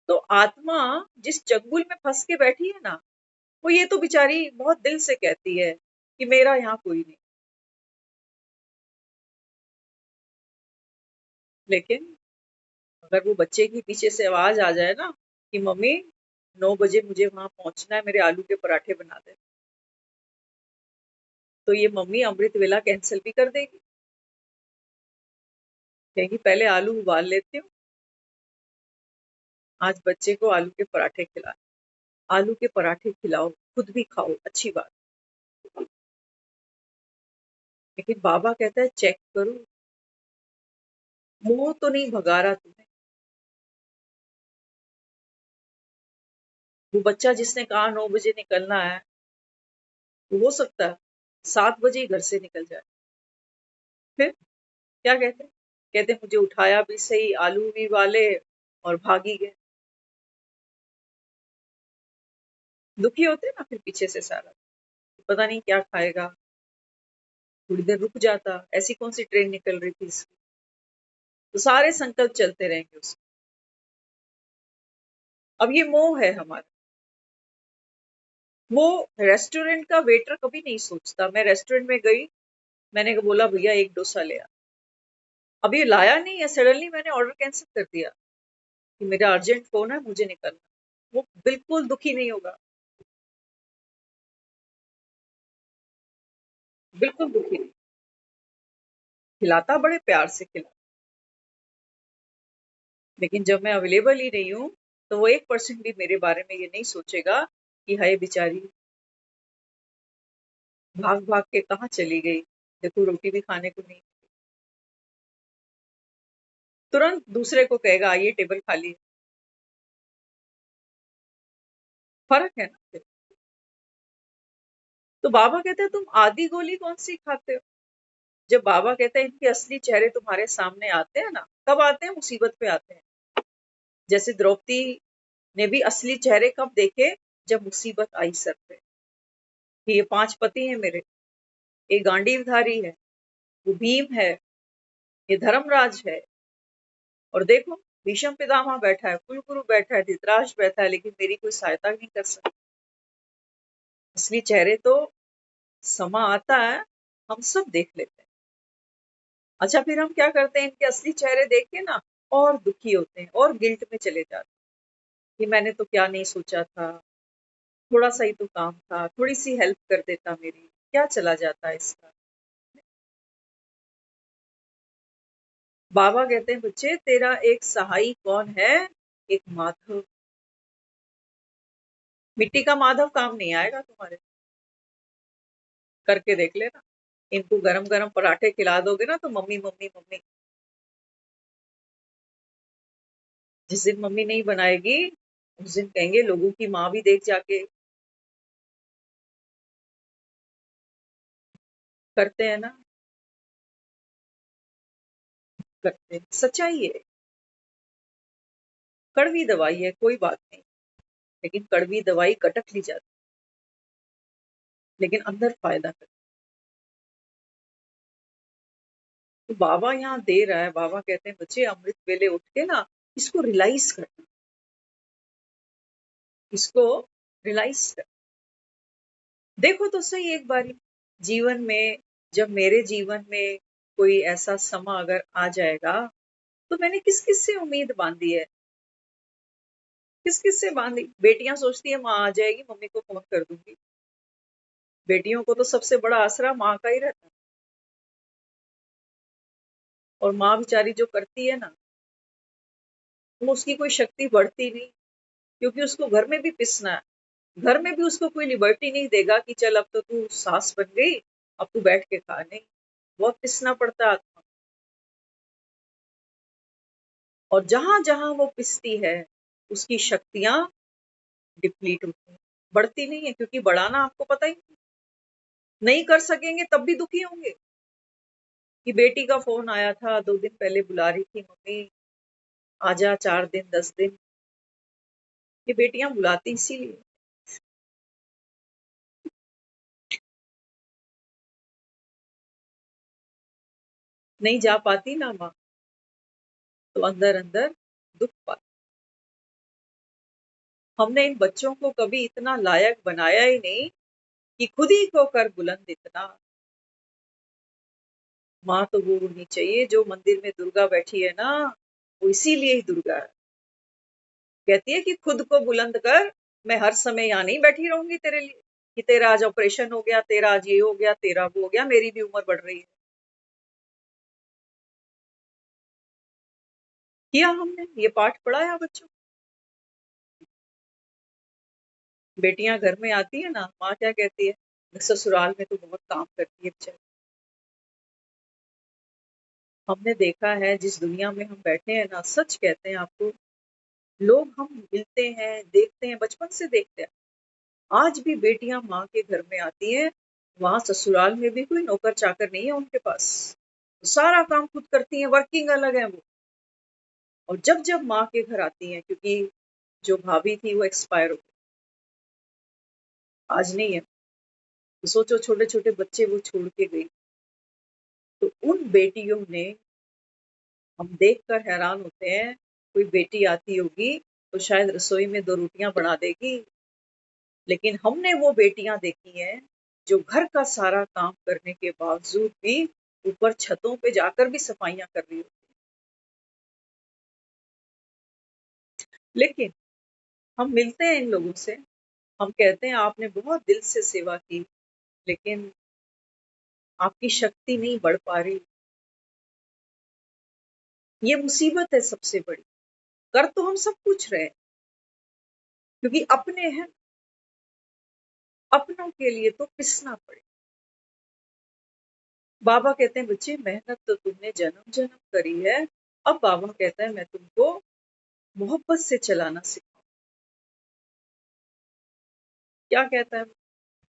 तो आत्मा जिस चंगुल में फंस के बैठी है ना, वो ये तो बेचारी बहुत दिल से कहती है कि मेरा यहाँ कोई नहीं। लेकिन अगर वो बच्चे की पीछे से आवाज आ जाए ना कि मम्मी 9 बजे मुझे वहां पहुंचना है, मेरे आलू के पराठे बना दे, तो ये मम्मी अमृत वेला कैंसिल भी कर देगी। कहेगी पहले आलू उबाल लेती हूँ, आज बच्चे को आलू के पराठे खिला। आलू के पराठे खिलाओ, खुद भी खाओ, अच्छी बात। लेकिन बाबा कहता है चेक करो, मोह तो नहीं भगा रहा तुम्हें। वो बच्चा जिसने कहा 9 बजे निकलना है, वो हो सकता है 7 बजे ही घर से निकल जाए। फिर क्या कहते हैं? कहते हैं मुझे उठाया भी सही, आलू भी वाले, और भाग ही गए। दुखी होते हैं ना फिर पीछे से सारा, पता नहीं क्या खाएगा, थोड़ी देर रुक जाता, ऐसी कौन सी ट्रेन निकल रही थी इसकी। तो सारे संकल्प चलते रहेंगे उसके। अब ये मोह है हमारा। वो रेस्टोरेंट का वेटर कभी नहीं सोचता। मैं रेस्टोरेंट में गई, मैंने बोला भैया एक डोसा ले आ। अब ये लाया नहीं है, सडनली मैंने ऑर्डर कैंसिल कर दिया कि मेरा अर्जेंट फोन है, मुझे निकलना। वो बिल्कुल दुखी नहीं होगा, बिल्कुल दुखी नहीं। खिलाता बड़े प्यार से खिला, लेकिन जब मैं अवेलेबल ही नहीं हूँ तो वो 1% भी मेरे बारे में ये नहीं सोचेगा कि हाय बेचारी भाग भाग के कहाँ चली गई, देखो रोटी भी खाने को नहीं। तुरंत दूसरे को कहेगा आइए टेबल खाली है। फर्क है ना फिर। तो बाबा कहते हैं तुम आधी गोली कौन सी खाते हो। जब बाबा कहते हैं इनके असली चेहरे तुम्हारे सामने आते हैं ना, कब आते हैं, मुसीबत पे आते हैं। जैसे द्रौपदी ने भी असली चेहरे कब देखे, जब मुसीबत आई सर पे कि ये 5 पति हैं मेरे, एक गांडीवधारी है, वो भीम है, ये धर्मराज है, और देखो भीष्म पितामह बैठा है, कुलगुरु बैठा है, धृतराष्ट्र बैठा है, लेकिन मेरी कोई सहायता नहीं कर सकता। असली चेहरे तो समा आता है, हम सब देख लेते हैं। अच्छा फिर हम क्या करते हैं, इनके असली चेहरे देख के ना और दुखी होते हैं और गिल्ट में चले जाते हैं कि मैंने तो क्या नहीं सोचा था, थोड़ा सा ही तो काम था, थोड़ी सी हेल्प कर देता मेरी, क्या चला जाता है इसका। बाबा कहते हैं बच्चे तेरा एक सहाई कौन है, एक माधव। मिट्टी का माधव काम नहीं आएगा तुम्हारे, करके देख लेना। इनको गरम गरम पराठे खिला दोगे ना तो मम्मी मम्मी मम्मी, जिस दिन मम्मी नहीं बनाएगी उस दिन कहेंगे लोगों की माँ भी देख जाके। करते हैं ना, करते हैं। सच्चाई है, कड़वी दवाई है, कोई बात नहीं, लेकिन कड़वी दवाई कटक ली जाती, लेकिन अंदर फायदा करती। तो बाबा यहाँ दे रहा है, बाबा कहते हैं बच्चे अमृत वेले उठ के ना इसको रियलाइज करना, इसको रियलाइज कर। देखो तो सही एक बारी जीवन में, जब मेरे जीवन में कोई ऐसा समा अगर आ जाएगा तो मैंने किस किस से उम्मीद बांधी है, किस किस से बांधी। बेटियां सोचती है माँ आ जाएगी मम्मी को फोन कर दूंगी, बेटियों को तो सबसे बड़ा आसरा माँ का ही रहता है। और माँ बेचारी जो करती है ना, वो उसकी कोई शक्ति बढ़ती नहीं, क्योंकि उसको घर में भी पिसना है। घर में भी उसको कोई लिबर्टी नहीं देगा कि चल अब तो तू सास बन गई, अब तू बैठ के खा, नहीं, बहुत पिसना पड़ता है आत्मा। और जहां जहां वो पिसती है उसकी शक्तियां डिप्लीट होती हैं, बढ़ती नहीं है, क्योंकि बढ़ाना आपको पता ही नहीं कर सकेंगे तब भी दुखी होंगे। कि बेटी का फोन आया था 2 दिन पहले, बुला रही थी मम्मी आजा 4 दिन 10 दिन। ये बेटियां बुलाती इसीलिए, नहीं जा पाती ना माँ तो अंदर अंदर दुख पाती। हमने इन बच्चों को कभी इतना लायक बनाया ही नहीं कि खुद ही को कर बुलंद इतना। माँ तो वो होनी चाहिए जो मंदिर में दुर्गा बैठी है ना, वो इसीलिए ही दुर्गा है। कहती है कि खुद को बुलंद कर, मैं हर समय यहाँ नहीं बैठी रहूंगी तेरे लिए कि तेरा आज ऑपरेशन हो गया, तेरा आज ये हो गया, तेरा वो हो गया, मेरी भी उम्र बढ़ रही है। किया हमने, ये पाठ पढ़ाया बच्चों को। बेटियां घर में आती है ना, माँ क्या कहती है, ससुराल में तो बहुत काम करती है बेचारी। हमने देखा है जिस दुनिया में हम बैठे हैं ना, सच कहते हैं आपको, लोग हम मिलते हैं देखते हैं, बचपन से देखते हैं, आज भी बेटियां माँ के घर में आती हैं, वहां ससुराल में भी कोई नौकर चाकर नहीं है उनके पास, सारा काम खुद करती हैं, वर्किंग अलग है वो। और जब जब माँ के घर आती हैं, क्योंकि जो भाभी थी वो एक्सपायर हो गई, आज नहीं है, तो सोचो छोटे छोटे बच्चे वो छोड़ के गई। तो उन बेटियों ने, हम देखकर हैरान होते हैं, कोई बेटी आती होगी तो शायद रसोई में 2 रोटियां बना देगी, लेकिन हमने वो बेटियां देखी हैं जो घर का सारा काम करने के बावजूद भी ऊपर छतों पे जाकर भी सफाइयां कर रही होती हैं। लेकिन हम मिलते हैं इन लोगों से, हम कहते हैं आपने बहुत दिल से सेवा की, लेकिन आपकी शक्ति नहीं बढ़ पा रही। ये मुसीबत है सबसे बड़ी। कर तो हम सब कुछ रहे हैं, क्योंकि अपने हैं, अपनों के लिए तो पिसना पड़े। बाबा कहते हैं बच्चे मेहनत तो तुमने जन्म जन्म करी है, अब बाबा कहता है मैं तुमको मोहब्बत से चलाना सिखाऊं। क्या कहता है?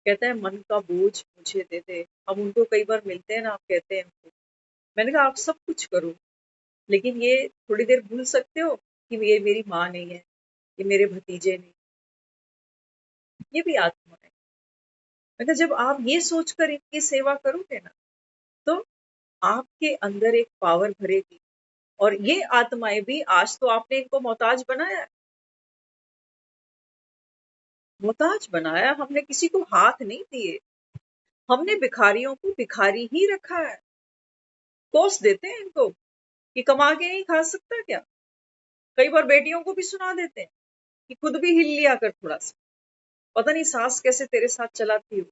कहता है मन का बोझ मुझे दे दे। हम उनको कई बार मिलते हैं ना, आप कहते हैं उनको, मैंने कहा आप सब कुछ करो, लेकिन ये थोड़ी देर भूल सकते हो कि ये मेरी माँ नहीं है, ये मेरे भतीजे नहीं, ये भी आत्मा है। मतलब जब आप ये सोचकर इनकी सेवा करोगे ना, तो आपके अंदर एक पावर भरेगी। और ये आत्माएं भी, आज तो आपने इनको मोहताज बनाया, मोहताज बनाया, हमने किसी को हाथ नहीं दिए, हमने भिखारियों को भिखारी ही रखा है। कोस देते हैं इनको कि कमा के नहीं खा सकता क्या। कई बार बेटियों को भी सुना देते हैं कि खुद भी हिल लिया कर थोड़ा सा, पता नहीं सास कैसे तेरे साथ चलाती हो।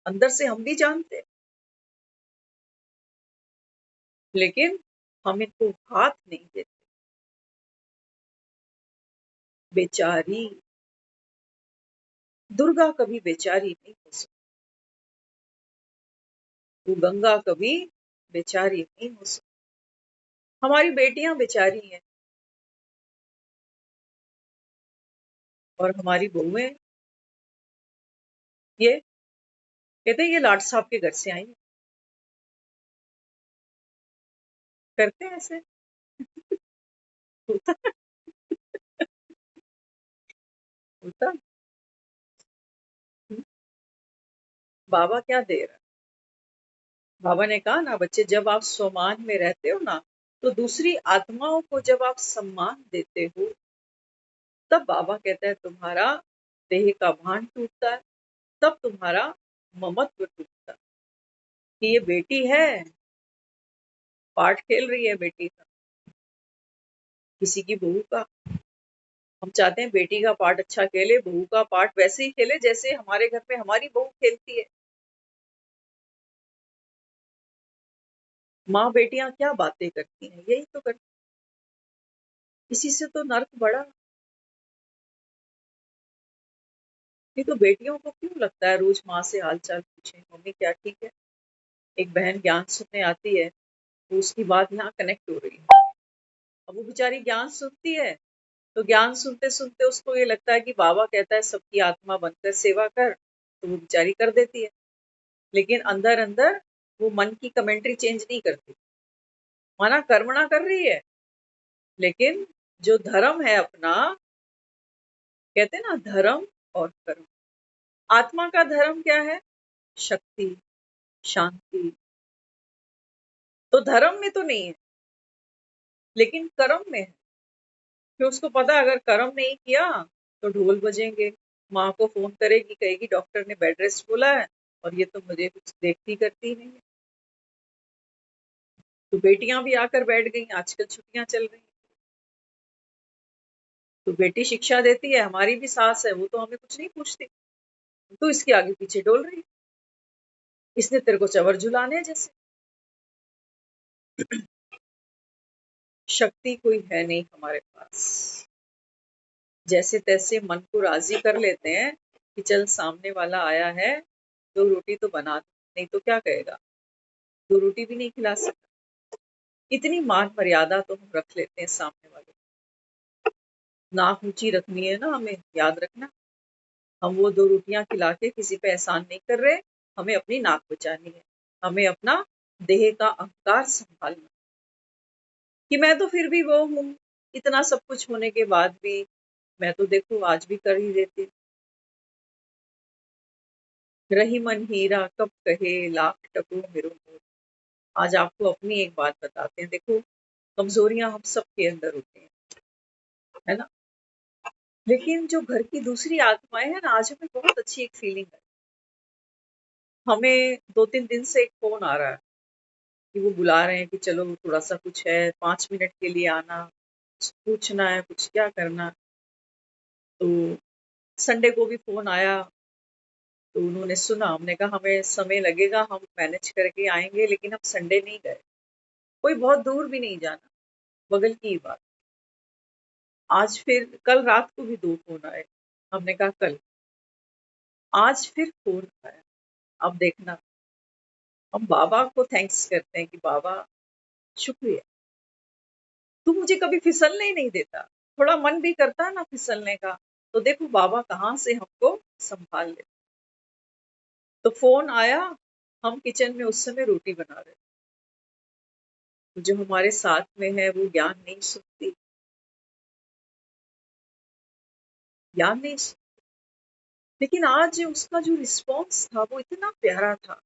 अंदर से हम भी जानते हैं, लेकिन हम इनको हाथ नहीं देते। बेचारी दुर्गा कभी बेचारी नहीं हो सकती, वो गंगा कभी बेचारी नहीं हो सकती। हमारी बेटियां बेचारी हैं, और हमारी बहुएं, ये कहते हैं ये लाट साहब के घर से आई हैं। करते हैं ऐसे, होता होता। बाबा क्या दे रहा है? बाबा ने कहा ना बच्चे, जब आप स्वमान में रहते हो ना, तो दूसरी आत्माओं को जब आप सम्मान देते हो, तब बाबा कहता है तुम्हारा देह का भान टूटता है, तब तुम्हारा ममत्व टूटता है कि ये बेटी है, पार्ट खेल रही है बेटी का, किसी की बहू का। हम चाहते हैं बेटी का पार्ट अच्छा खेले, बहू का पार्ट वैसे ही खेले जैसे हमारे घर में हमारी बहू खेलती है। माँ बेटियां क्या बातें करती हैं, यही तो करती, इसी से तो नर्क बड़ा। नहीं तो बेटियों को क्यों लगता है रोज माँ से हाल चाल पूछे, मम्मी क्या ठीक है। एक बहन ज्ञान सुनने आती है, तो उसकी बात यहाँ कनेक्ट हो रही है। अब वो बेचारी ज्ञान सुनती है, तो ज्ञान सुनते सुनते उसको ये लगता है कि बाबा कहता है सबकी आत्मा बनकर सेवा कर, तो वो बेचारी कर देती है। लेकिन अंदर अंदर वो मन की कमेंट्री चेंज नहीं करती, माना कर्मणा कर रही है, लेकिन जो धर्म है अपना, कहते हैं ना धर्म और कर्म। आत्मा का धर्म क्या है? शक्ति, शांति। तो धर्म में तो नहीं है, लेकिन कर्म में है। फिर उसको पता है अगर कर्म नहीं किया तो ढोल बजेंगे, माँ को फोन करेगी, कहेगी डॉक्टर ने बेड रेस्ट बोला है, और ये तो मुझे कुछ देखती करती नहीं है। तो बेटियां भी आकर बैठ गई, आजकल छुट्टियां चल रही, तो बेटी शिक्षा देती है, हमारी भी सास है, वो तो हमें कुछ नहीं पूछती, तो इसके आगे पीछे डोल रही, इसने तेरे को चवर झुलाने जैसे। शक्ति कोई है नहीं हमारे पास, जैसे तैसे मन को राजी कर लेते हैं कि चल सामने वाला आया है, दो रोटी तो बना दो, नहीं तो क्या कहेगा, दो रोटी भी नहीं खिला सकता। इतनी मान मर्यादा तो हम रख लेते हैं सामने वाले। नाक ऊंची रखनी है ना, हमें याद रखना, हम वो दो रोटियां खिला के किसी पे एहसान नहीं कर रहे, हमें अपनी नाक बचानी है, हमें अपना देह का अहंकार संभालना, कि मैं तो फिर भी वो हूँ, इतना सब कुछ होने के बाद भी मैं तो देखो आज भी कर ही देती हूँ। रही मन हीरा कब कहे लाख टको मेरो मोर। आज आपको अपनी एक बात बताते हैं, देखो कमजोरियां हम सबके अंदर होती हैं, है ना। लेकिन जो घर की दूसरी आत्माएं हैं ना, आज हमें बहुत अच्छी एक फीलिंग है। हमें 2-3 दिन से एक फोन आ रहा है कि वो बुला रहे हैं कि चलो थोड़ा सा कुछ है, 5 मिनट के लिए आना, कुछ पूछना है, कुछ क्या करना। तो संडे को भी फोन आया, तो उन्होंने सुना, हमने कहा हमें समय लगेगा, हम मैनेज करके आएंगे, लेकिन हम संडे नहीं गए। कोई बहुत दूर भी नहीं जाना, बगल की ही बात। आज फिर कल रात को भी 2 फोन आए, हमने कहा कल। आज फिर फोन आया, अब देखना। हम बाबा को थैंक्स करते हैं कि बाबा शुक्रिया, तू मुझे कभी फिसलने ही नहीं देता। थोड़ा मन भी करता है ना फिसलने का, तो देखो बाबा कहाँ से हमको संभाल ले। तो फोन आया, हम किचन में उस समय रोटी बना रहे, तो जो हमारे साथ में है वो ज्ञान नहीं सुनती, ज्ञान नहीं सुनती। लेकिन आज उसका जो रिस्पॉन्स था वो इतना प्यारा था,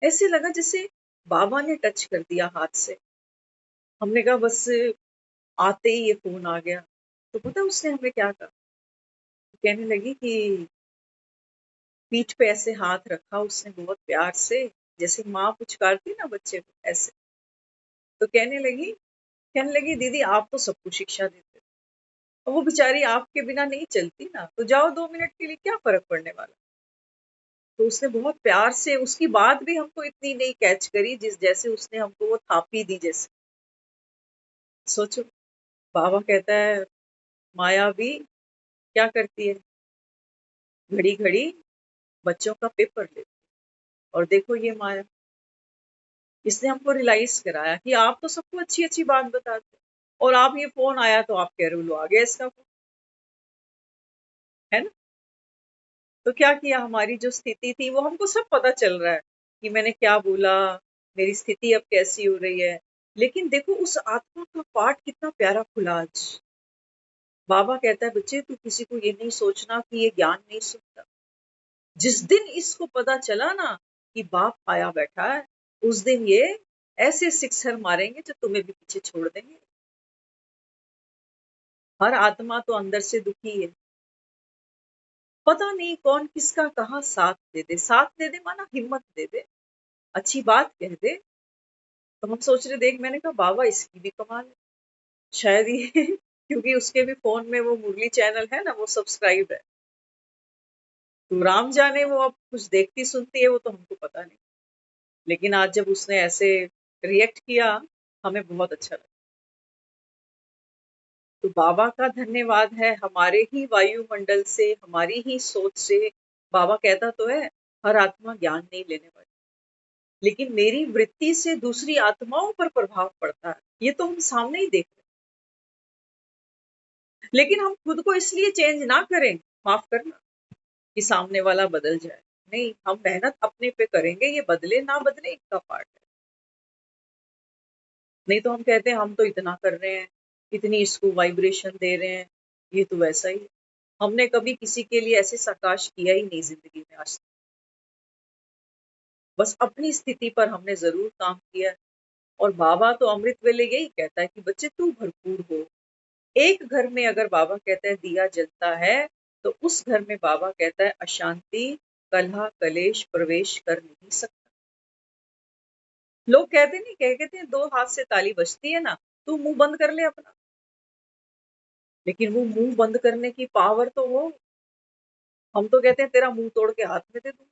ऐसे लगा जैसे बाबा ने टच कर दिया हाथ से। हमने कहा बस आते ही ये फोन आ गया। तो पता है उसने हमें क्या कहा? कहने लगी कि पीठ पे ऐसे हाथ रखा उसने बहुत प्यार से, जैसे माँ पुचकारती ना बच्चे को, ऐसे। तो कहने लगी दीदी आप तो सबको शिक्षा देते हो, और वो बेचारी आपके बिना नहीं चलती ना, तो जाओ 2 मिनट के लिए, क्या फर्क पड़ने वाला। तो उसने बहुत प्यार से, उसकी बात भी हमको इतनी नहीं कैच करी जिस जैसे उसने हमको वो थापी दी जैसे। सोचो, बाबा कहता है माया भी क्या करती है, घड़ी घड़ी बच्चों का पेपर लेती है। और देखो ये माया, इसने हमको रियलाइज कराया कि आप तो सबको अच्छी अच्छी बात बताते हो, और आप ये फोन आया तो आप कह रहे हो लो आ गया इसका फोन, है ना। तो क्या किया, हमारी जो स्थिति थी वो हमको सब पता चल रहा है कि मैंने क्या बोला, मेरी स्थिति अब कैसी हो रही है। लेकिन देखो उस आत्मा का पाठ कितना प्यारा खुला आज। बाबा कहता है बच्चे तू किसी को ये नहीं सोचना कि ये ज्ञान नहीं सुनता। जिस दिन इसको पता चला ना कि बाप आया बैठा है, उस दिन ये ऐसे सिक्सर मारेंगे जो तुम्हें भी पीछे छोड़ देंगे। हर आत्मा तो अंदर से दुखी है, पता नहीं कौन किसका कहाँ साथ दे दे। साथ दे दे माना हिम्मत दे दे, अच्छी बात कह दे। तो हम सोच रहे, देख मैंने कहा बाबा इसकी भी कमाल है, शायद ये क्योंकि उसके भी फोन में वो मुरली चैनल है ना, वो सब्सक्राइब है, तो राम जाने वो अब कुछ देखती सुनती है वो तो हमको पता नहीं। लेकिन आज जब उसने ऐसे रिएक्ट किया, हमें बहुत अच्छा लगा। तो बाबा का धन्यवाद है, हमारे ही वायुमंडल से, हमारी ही सोच से। बाबा कहता तो है हर आत्मा ज्ञान नहीं लेने वाली, लेकिन मेरी वृत्ति से दूसरी आत्माओं पर प्रभाव पड़ता है, ये तो हम सामने ही देख रहे हैं। लेकिन हम खुद को इसलिए चेंज ना करें, माफ करना, कि सामने वाला बदल जाए। नहीं, हम मेहनत अपने पे करेंगे, ये बदले ना बदले इनका पार्ट है। नहीं तो हम कहते हैं हम तो इतना कर रहे हैं, इतनी इसको वाइब्रेशन दे रहे हैं, ये तो वैसा ही है। हमने कभी किसी के लिए ऐसे साकाश किया ही नहीं जिंदगी में आज तक। बस अपनी स्थिति पर हमने जरूर काम किया है। और बाबा तो अमृत वेले यही कहता है कि बच्चे तू भरपूर हो। एक घर में अगर बाबा कहता है दिया जलता है, तो उस घर में बाबा कहता है अशांति कलह कलेश प्रवेश कर नहीं सकता। लोग कहते नहीं, कहते हैं 2 हाथ से ताली बजती है ना, तू मुंह बंद कर ले अपना। लेकिन वो मुंह बंद करने की पावर तो वो, हम तो कहते हैं तेरा मुंह तोड़ के हाथ में दे दूं।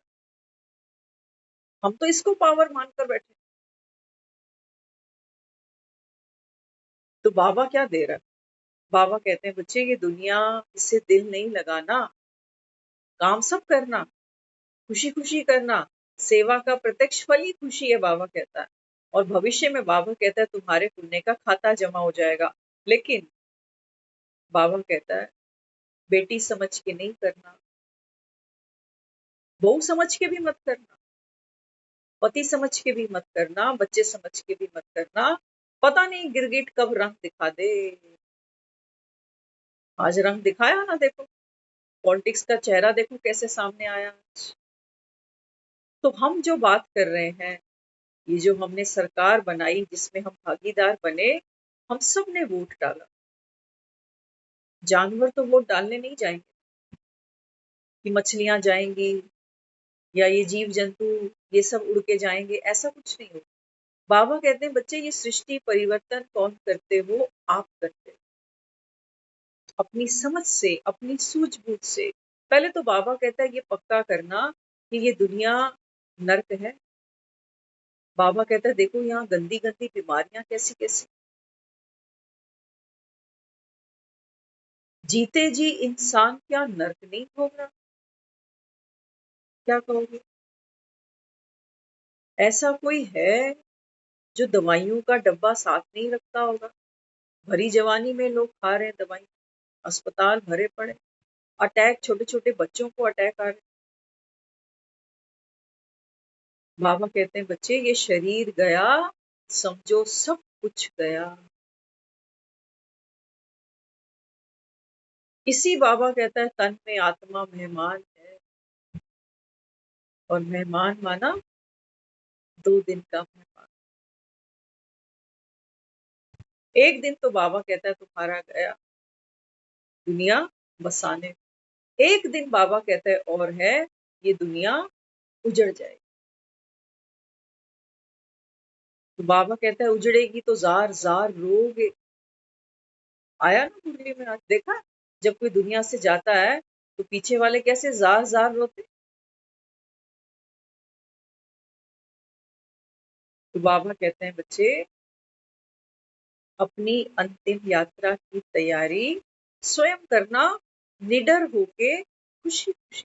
हम तो इसको पावर मानकर बैठे। तो बाबा क्या दे रहा है? बाबा कहते हैं बच्चे ये दुनिया, इससे दिल नहीं लगाना, काम सब करना, खुशी खुशी करना, सेवा का प्रत्यक्ष फल ही खुशी है, बाबा कहता है। और भविष्य में बाबा कहता है तुम्हारे पुण्य का खाता जमा हो जाएगा। लेकिन बाबा कहता है बेटी समझ के नहीं करना, बहू समझ के भी मत करना, पति समझ के भी मत करना, बच्चे समझ के भी मत करना। पता नहीं गिरगिट कब रंग दिखा दे। आज रंग दिखाया ना, देखो पॉलिटिक्स का चेहरा देखो कैसे सामने आया आज। तो हम जो बात कर रहे हैं, ये जो हमने सरकार बनाई जिसमें हम भागीदार बने, हम सब ने वोट डाला। जानवर तो वोट डालने नहीं जाएंगे कि मछलियां जाएंगी या ये जीव जंतु ये सब उड़ के जाएंगे, ऐसा कुछ नहीं होगा। बाबा कहते हैं बच्चे ये सृष्टि परिवर्तन कौन करते हो? आप करते हो, अपनी समझ से, अपनी सूझबूझ से। पहले तो बाबा कहता है ये पक्का करना कि ये दुनिया नर्क है। बाबा कहता है देखो यहाँ गंदी गंदी बीमारियां कैसी कैसी, जीते जी इंसान क्या नर्क नहीं होगा? क्या कहोगे? ऐसा कोई है जो दवाइयों का डब्बा साथ नहीं रखता होगा? भरी जवानी में लोग खा रहे हैं दवाई, अस्पताल भरे पड़े, अटैक, छोटे छोटे बच्चों को अटैक आ रहे। बाबा कहते हैं बच्चे ये शरीर गया, समझो सब कुछ गया। इसी बाबा कहता है तन में आत्मा मेहमान है, और मेहमान माना 2 दिन का मेहमान। एक दिन तो बाबा कहता है तुम्हारा गया दुनिया बसाने, एक दिन बाबा कहता है और है ये दुनिया उजड़ जाएगी। तो बाबा कहता है उजड़ेगी तो जार जार रोगे। आया ना मुरली में, आज देखा जब कोई दुनिया से जाता है तो पीछे वाले कैसे जार जार रोते। तो बाबा कहते हैं बच्चे अपनी अंतिम यात्रा की तैयारी स्वयं करना, निडर होके, खुशी खुशी।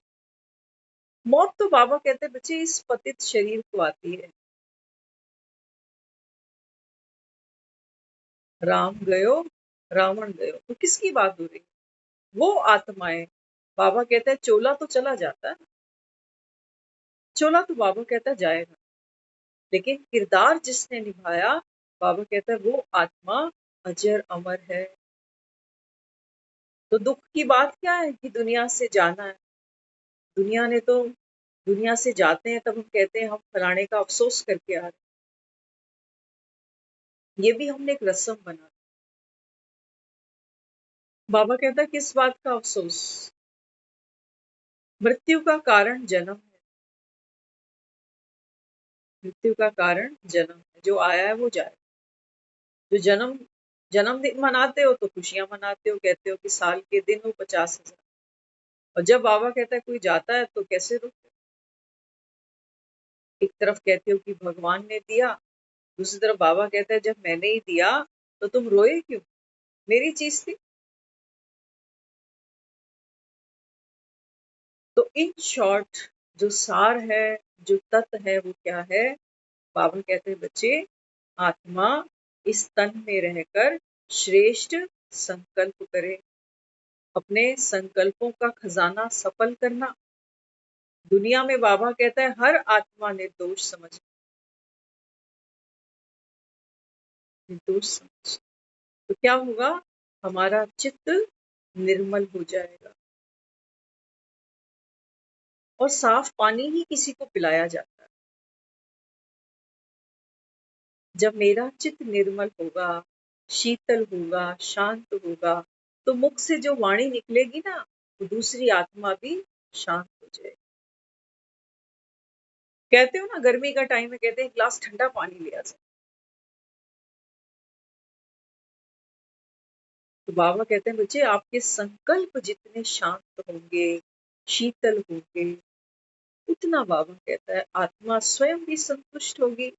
मौत तो बाबा कहते हैं बच्चे इस पतित शरीर को आती है। राम गयो रावण गयो, तो किसकी बात हो रही? वो आत्माएं, बाबा कहता है चोला तो चला जाता है, चोला तो बाबा कहता है जाएगा, लेकिन किरदार जिसने निभाया बाबा कहता है वो आत्मा अजर अमर है। तो दुख की बात क्या है कि दुनिया से जाना है? दुनिया ने तो, दुनिया से जाते हैं तब हम कहते हैं हम फलाने का अफसोस करके आ रहे हैं। ये भी हमने एक रस्म बना। बाबा कहता है किस बात का अफसोस? मृत्यु का कारण जन्म है, मृत्यु का कारण जन्म है, जो आया है वो जाए। जो जन्मदिन मनाते हो तो खुशियां मनाते हो, कहते हो कि साल के दिन हो 50,000, और जब बाबा कहता है कोई जाता है तो कैसे रोते हो? एक तरफ कहते हो कि भगवान ने दिया, दूसरी तरफ बाबा कहता है जब मैंने ही दिया तो तुम रोए क्यों? मेरी चीज थी। तो इन शॉर्ट जो सार है, जो तत्व है वो क्या है? बाबा कहते हैं बच्चे आत्मा इस तन में रहकर श्रेष्ठ संकल्प करे, अपने संकल्पों का खजाना सफल करना। दुनिया में बाबा कहता है हर आत्मा निर्दोष समझ, निर्दोष समझ। तो क्या होगा? हमारा चित्त निर्मल हो जाएगा, और साफ पानी ही किसी को पिलाया जाता है। जब मेरा चित्त निर्मल होगा, शीतल होगा, शांत होगा, तो मुख से जो वाणी निकलेगी ना, तो दूसरी आत्मा भी शांत हो जाएगी। कहते हो ना गर्मी का टाइम है, कहते हैं एक गिलास ठंडा पानी लिया जाए। तो बाबा कहते हैं बच्चे आपके संकल्प जितने शांत होंगे, शीतल होंगे, उतना बाबा कहता है आत्मा स्वयं भी संतुष्ट होगी।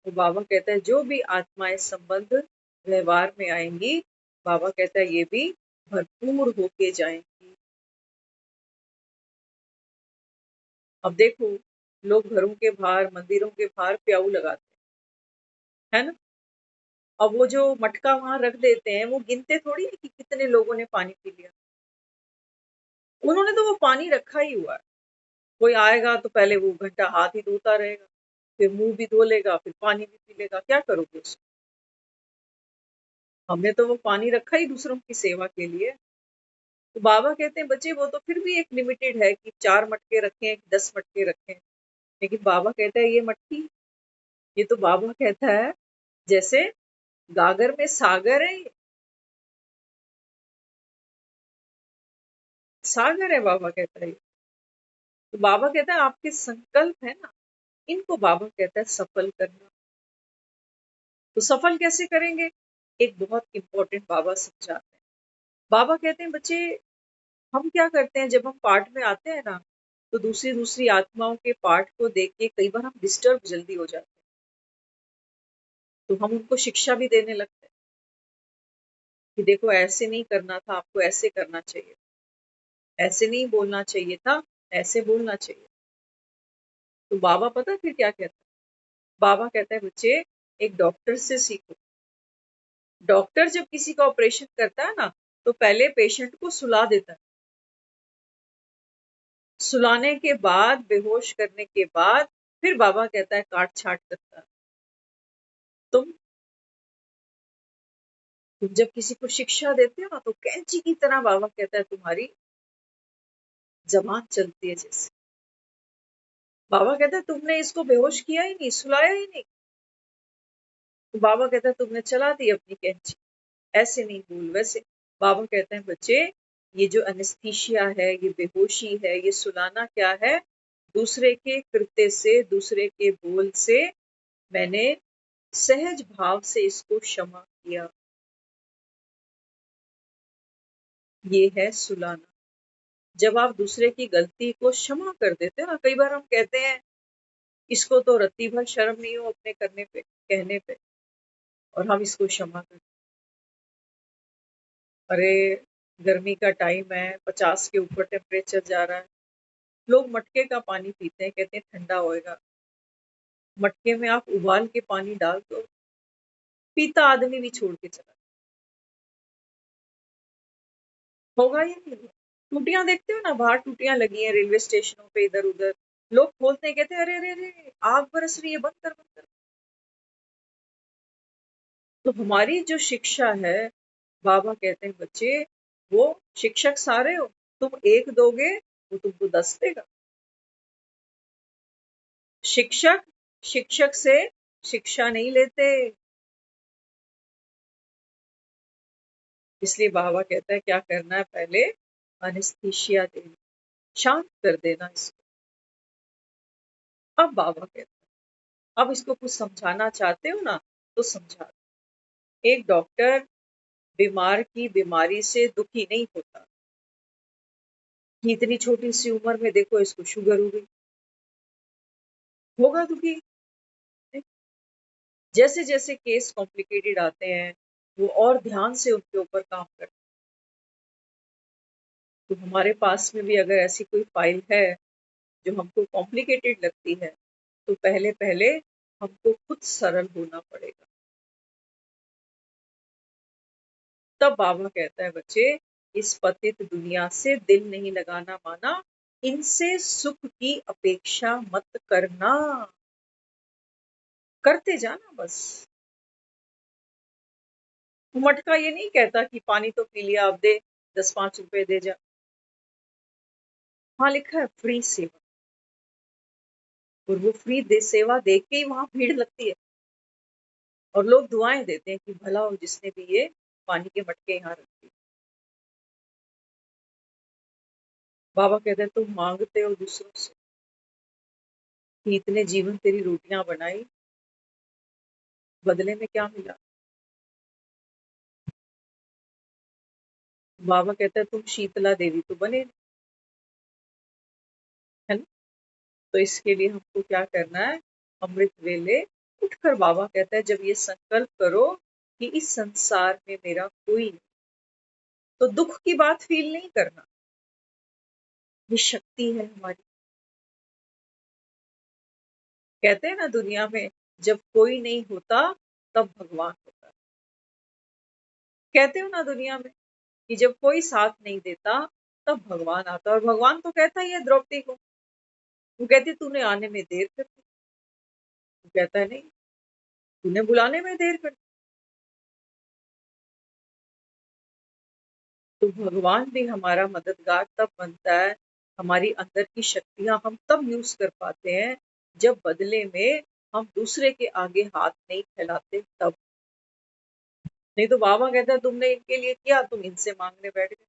तो बाबा कहता है जो भी आत्माएं संबंध व्यवहार में आएंगी, बाबा कहता है ये भी भरपूर होके जाएंगी। अब देखो लोग घरों के बाहर, मंदिरों के बाहर प्याऊ लगाते हैं, है ना? अब वो जो मटका वहां रख देते हैं, वो गिनते थोड़ी है कि कितने लोगों ने पानी पी लिया। उन्होंने तो वो पानी रखा ही हुआ है। कोई आएगा तो पहले वो घंटा हाथ ही धोता रहेगा, फिर मुंह भी धो लेगा, फिर पानी भी पी लेगा। क्या करोगे उसको? हमने तो वो पानी रखा ही दूसरों की सेवा के लिए। तो बाबा कहते हैं बच्चे वो तो फिर भी एक लिमिटेड है कि 4 मटके रखें, 10 मटके रखें, लेकिन बाबा कहता है ये मटकी, ये तो बाबा कहता है जैसे गागर में सागर है, सागर है, बाबा कहता है। तो बाबा कहता है आपके संकल्प है ना, इनको बाबा कहता है सफल करना। तो सफल कैसे करेंगे? एक बहुत इंपॉर्टेंट बाबा समझाते हैं। बाबा कहते हैं बच्चे, हम क्या करते हैं जब हम पाठ में आते हैं ना, तो दूसरी दूसरी आत्माओं के पाठ को देख के कई बार हम डिस्टर्ब जल्दी हो जाते हैं, तो हम उनको शिक्षा भी देने लगते हैं कि देखो ऐसे नहीं करना था, आपको ऐसे करना चाहिए, ऐसे नहीं बोलना चाहिए था, ऐसे बोलना चाहिए। तो बाबा पता फिर क्या कहता है? बाबा कहता है बच्चे, एक डॉक्टर से सीखो। डॉक्टर जब किसी का ऑपरेशन करता है ना, तो पहले पेशेंट को सुला देता है। सुलाने के बाद, बेहोश करने के बाद, फिर बाबा कहता है काट छाट करता है। तुम तुम जब किसी को शिक्षा देते हो ना, तो कैंची की तरह बाबा कहता है तुम्हारी जबान चलती है जैसे। बाबा कहता है तुमने इसको बेहोश किया ही नहीं, सुलाया ही नहीं, तो बाबा कहता है तुमने चला दी अपनी कैंची, ऐसे नहीं बोल वैसे। बाबा कहते हैं बच्चे, ये जो एनेस्थीसिया है, ये बेहोशी है, ये सुलाना क्या है? दूसरे के कृत्य से, दूसरे के बोल से मैंने सहज भाव से इसको क्षमा किया, ये है सुलाना। जब आप दूसरे की गलती को क्षमा कर देते हो ना, कई बार हम कहते हैं इसको तो रत्ती भर शर्म नहीं हो अपने करने पे, कहने पे, और हम इसको क्षमा कर, अरे गर्मी का टाइम है, 50 के ऊपर टेम्परेचर जा रहा है, लोग मटके का पानी पीते हैं, कहते हैं ठंडा होएगा। मटके में आप उबाल के पानी डाल दो, पीता आदमी भी छोड़ के चला होगा या नहीं होगा? टूटियां देखते हो ना, बाहर टूटियां लगी हैं रेलवे स्टेशनों पे, इधर उधर लोग खोलते हैं, कहते हैं अरे अरे अरे आग बरस रही है, बंद कर बंद कर। तो हमारी जो शिक्षा है, बाबा कहते हैं बच्चे, वो शिक्षक सारे हो, तुम एक दोगे वो तुमको 10 देगा। शिक्षक शिक्षक से शिक्षा नहीं लेते, इसलिए बाबा कहता है क्या करना है, पहले एनेस्थीसिया देना, शांत कर देना इसको। अब बाबा कहता है अब इसको कुछ समझाना चाहते हो ना, तो समझा दो। एक डॉक्टर बीमार की बीमारी से दुखी नहीं होता कि इतनी छोटी सी उम्र में देखो इसको शुगर हो गई, होगा दुखी। जैसे जैसे केस कॉम्प्लिकेटेड आते हैं, वो और ध्यान से उनके ऊपर काम करते हैं। तो हमारे पास में भी अगर ऐसी कोई फाइल है जो हमको कॉम्प्लिकेटेड लगती है, तो पहले पहले हमको खुद सरल होना पड़ेगा। तब बाबा कहता है बच्चे, इस पतित दुनिया से दिल नहीं लगाना माना, इनसे सुख की अपेक्षा मत करना, करते जाना बस। मटका ये नहीं कहता कि पानी तो पी लिया, अब दे 10-5 रुपए दे जा। वहां लिखा है फ्री सेवा, और वो फ्री दे सेवा देख के ही वहां भीड़ लगती है, और लोग दुआएं देते हैं कि भला हो जिसने भी ये पानी के मटके यहाँ रख दिए। बाबा कहते हैं तुम मांगते हो दूसरों से कि इतने जीवन तेरी रोटियां बनाई, बदले में क्या मिला? बाबा कहता है तुम शीतला देवी तो बने नहीं, है ना? तो इसके लिए हमको क्या करना है? अमृत वेले उठकर, बाबा कहता है जब ये संकल्प करो कि इस संसार में मेरा कोई नहीं, तो दुख की बात फील नहीं करना, ये शक्ति है हमारी। कहते हैं ना दुनिया में जब कोई नहीं होता तब भगवान होता है। कहते हो ना दुनिया में कि जब कोई साथ नहीं देता तब भगवान आता है, और भगवान तो कहता ही है द्रौपदी को, वो कहती तूने आने में देर कर दी, वो कहता है नहीं, तूने बुलाने में देर कर दी। तो भगवान भी हमारा मददगार तब बनता है, हमारी अंदर की शक्तियां हम तब यूज कर पाते हैं जब बदले में हम दूसरे के आगे हाथ नहीं फैलाते तब। नहीं तो बाबा कहता है तुमने इनके लिए किया, तुम इनसे मांगने बैठ गए,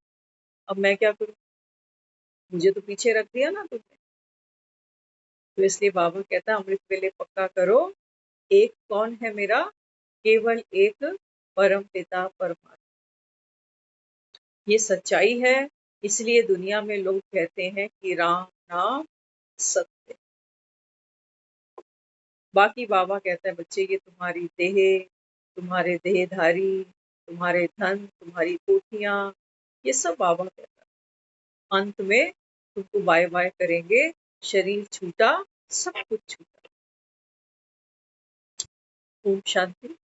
अब मैं क्या करूं? मुझे तो पीछे रख दिया ना तुमने। तो इसलिए बाबा कहता अमृत वेले पक्का करो, एक कौन है मेरा, केवल एक परम पिता परमात्मा। ये सच्चाई है, इसलिए दुनिया में लोग कहते हैं कि राम नाम सत्य। बाकी बाबा कहता है बच्चे ये तुम्हारी देह, तुम्हारे देहधारी, तुम्हारे धन, तुम्हारी कोठियां, ये सब बाबा कहता है। अंत में तुमको बाय बाय करेंगे, शरीर छूटा, सब कुछ छूटा। ओम शांति।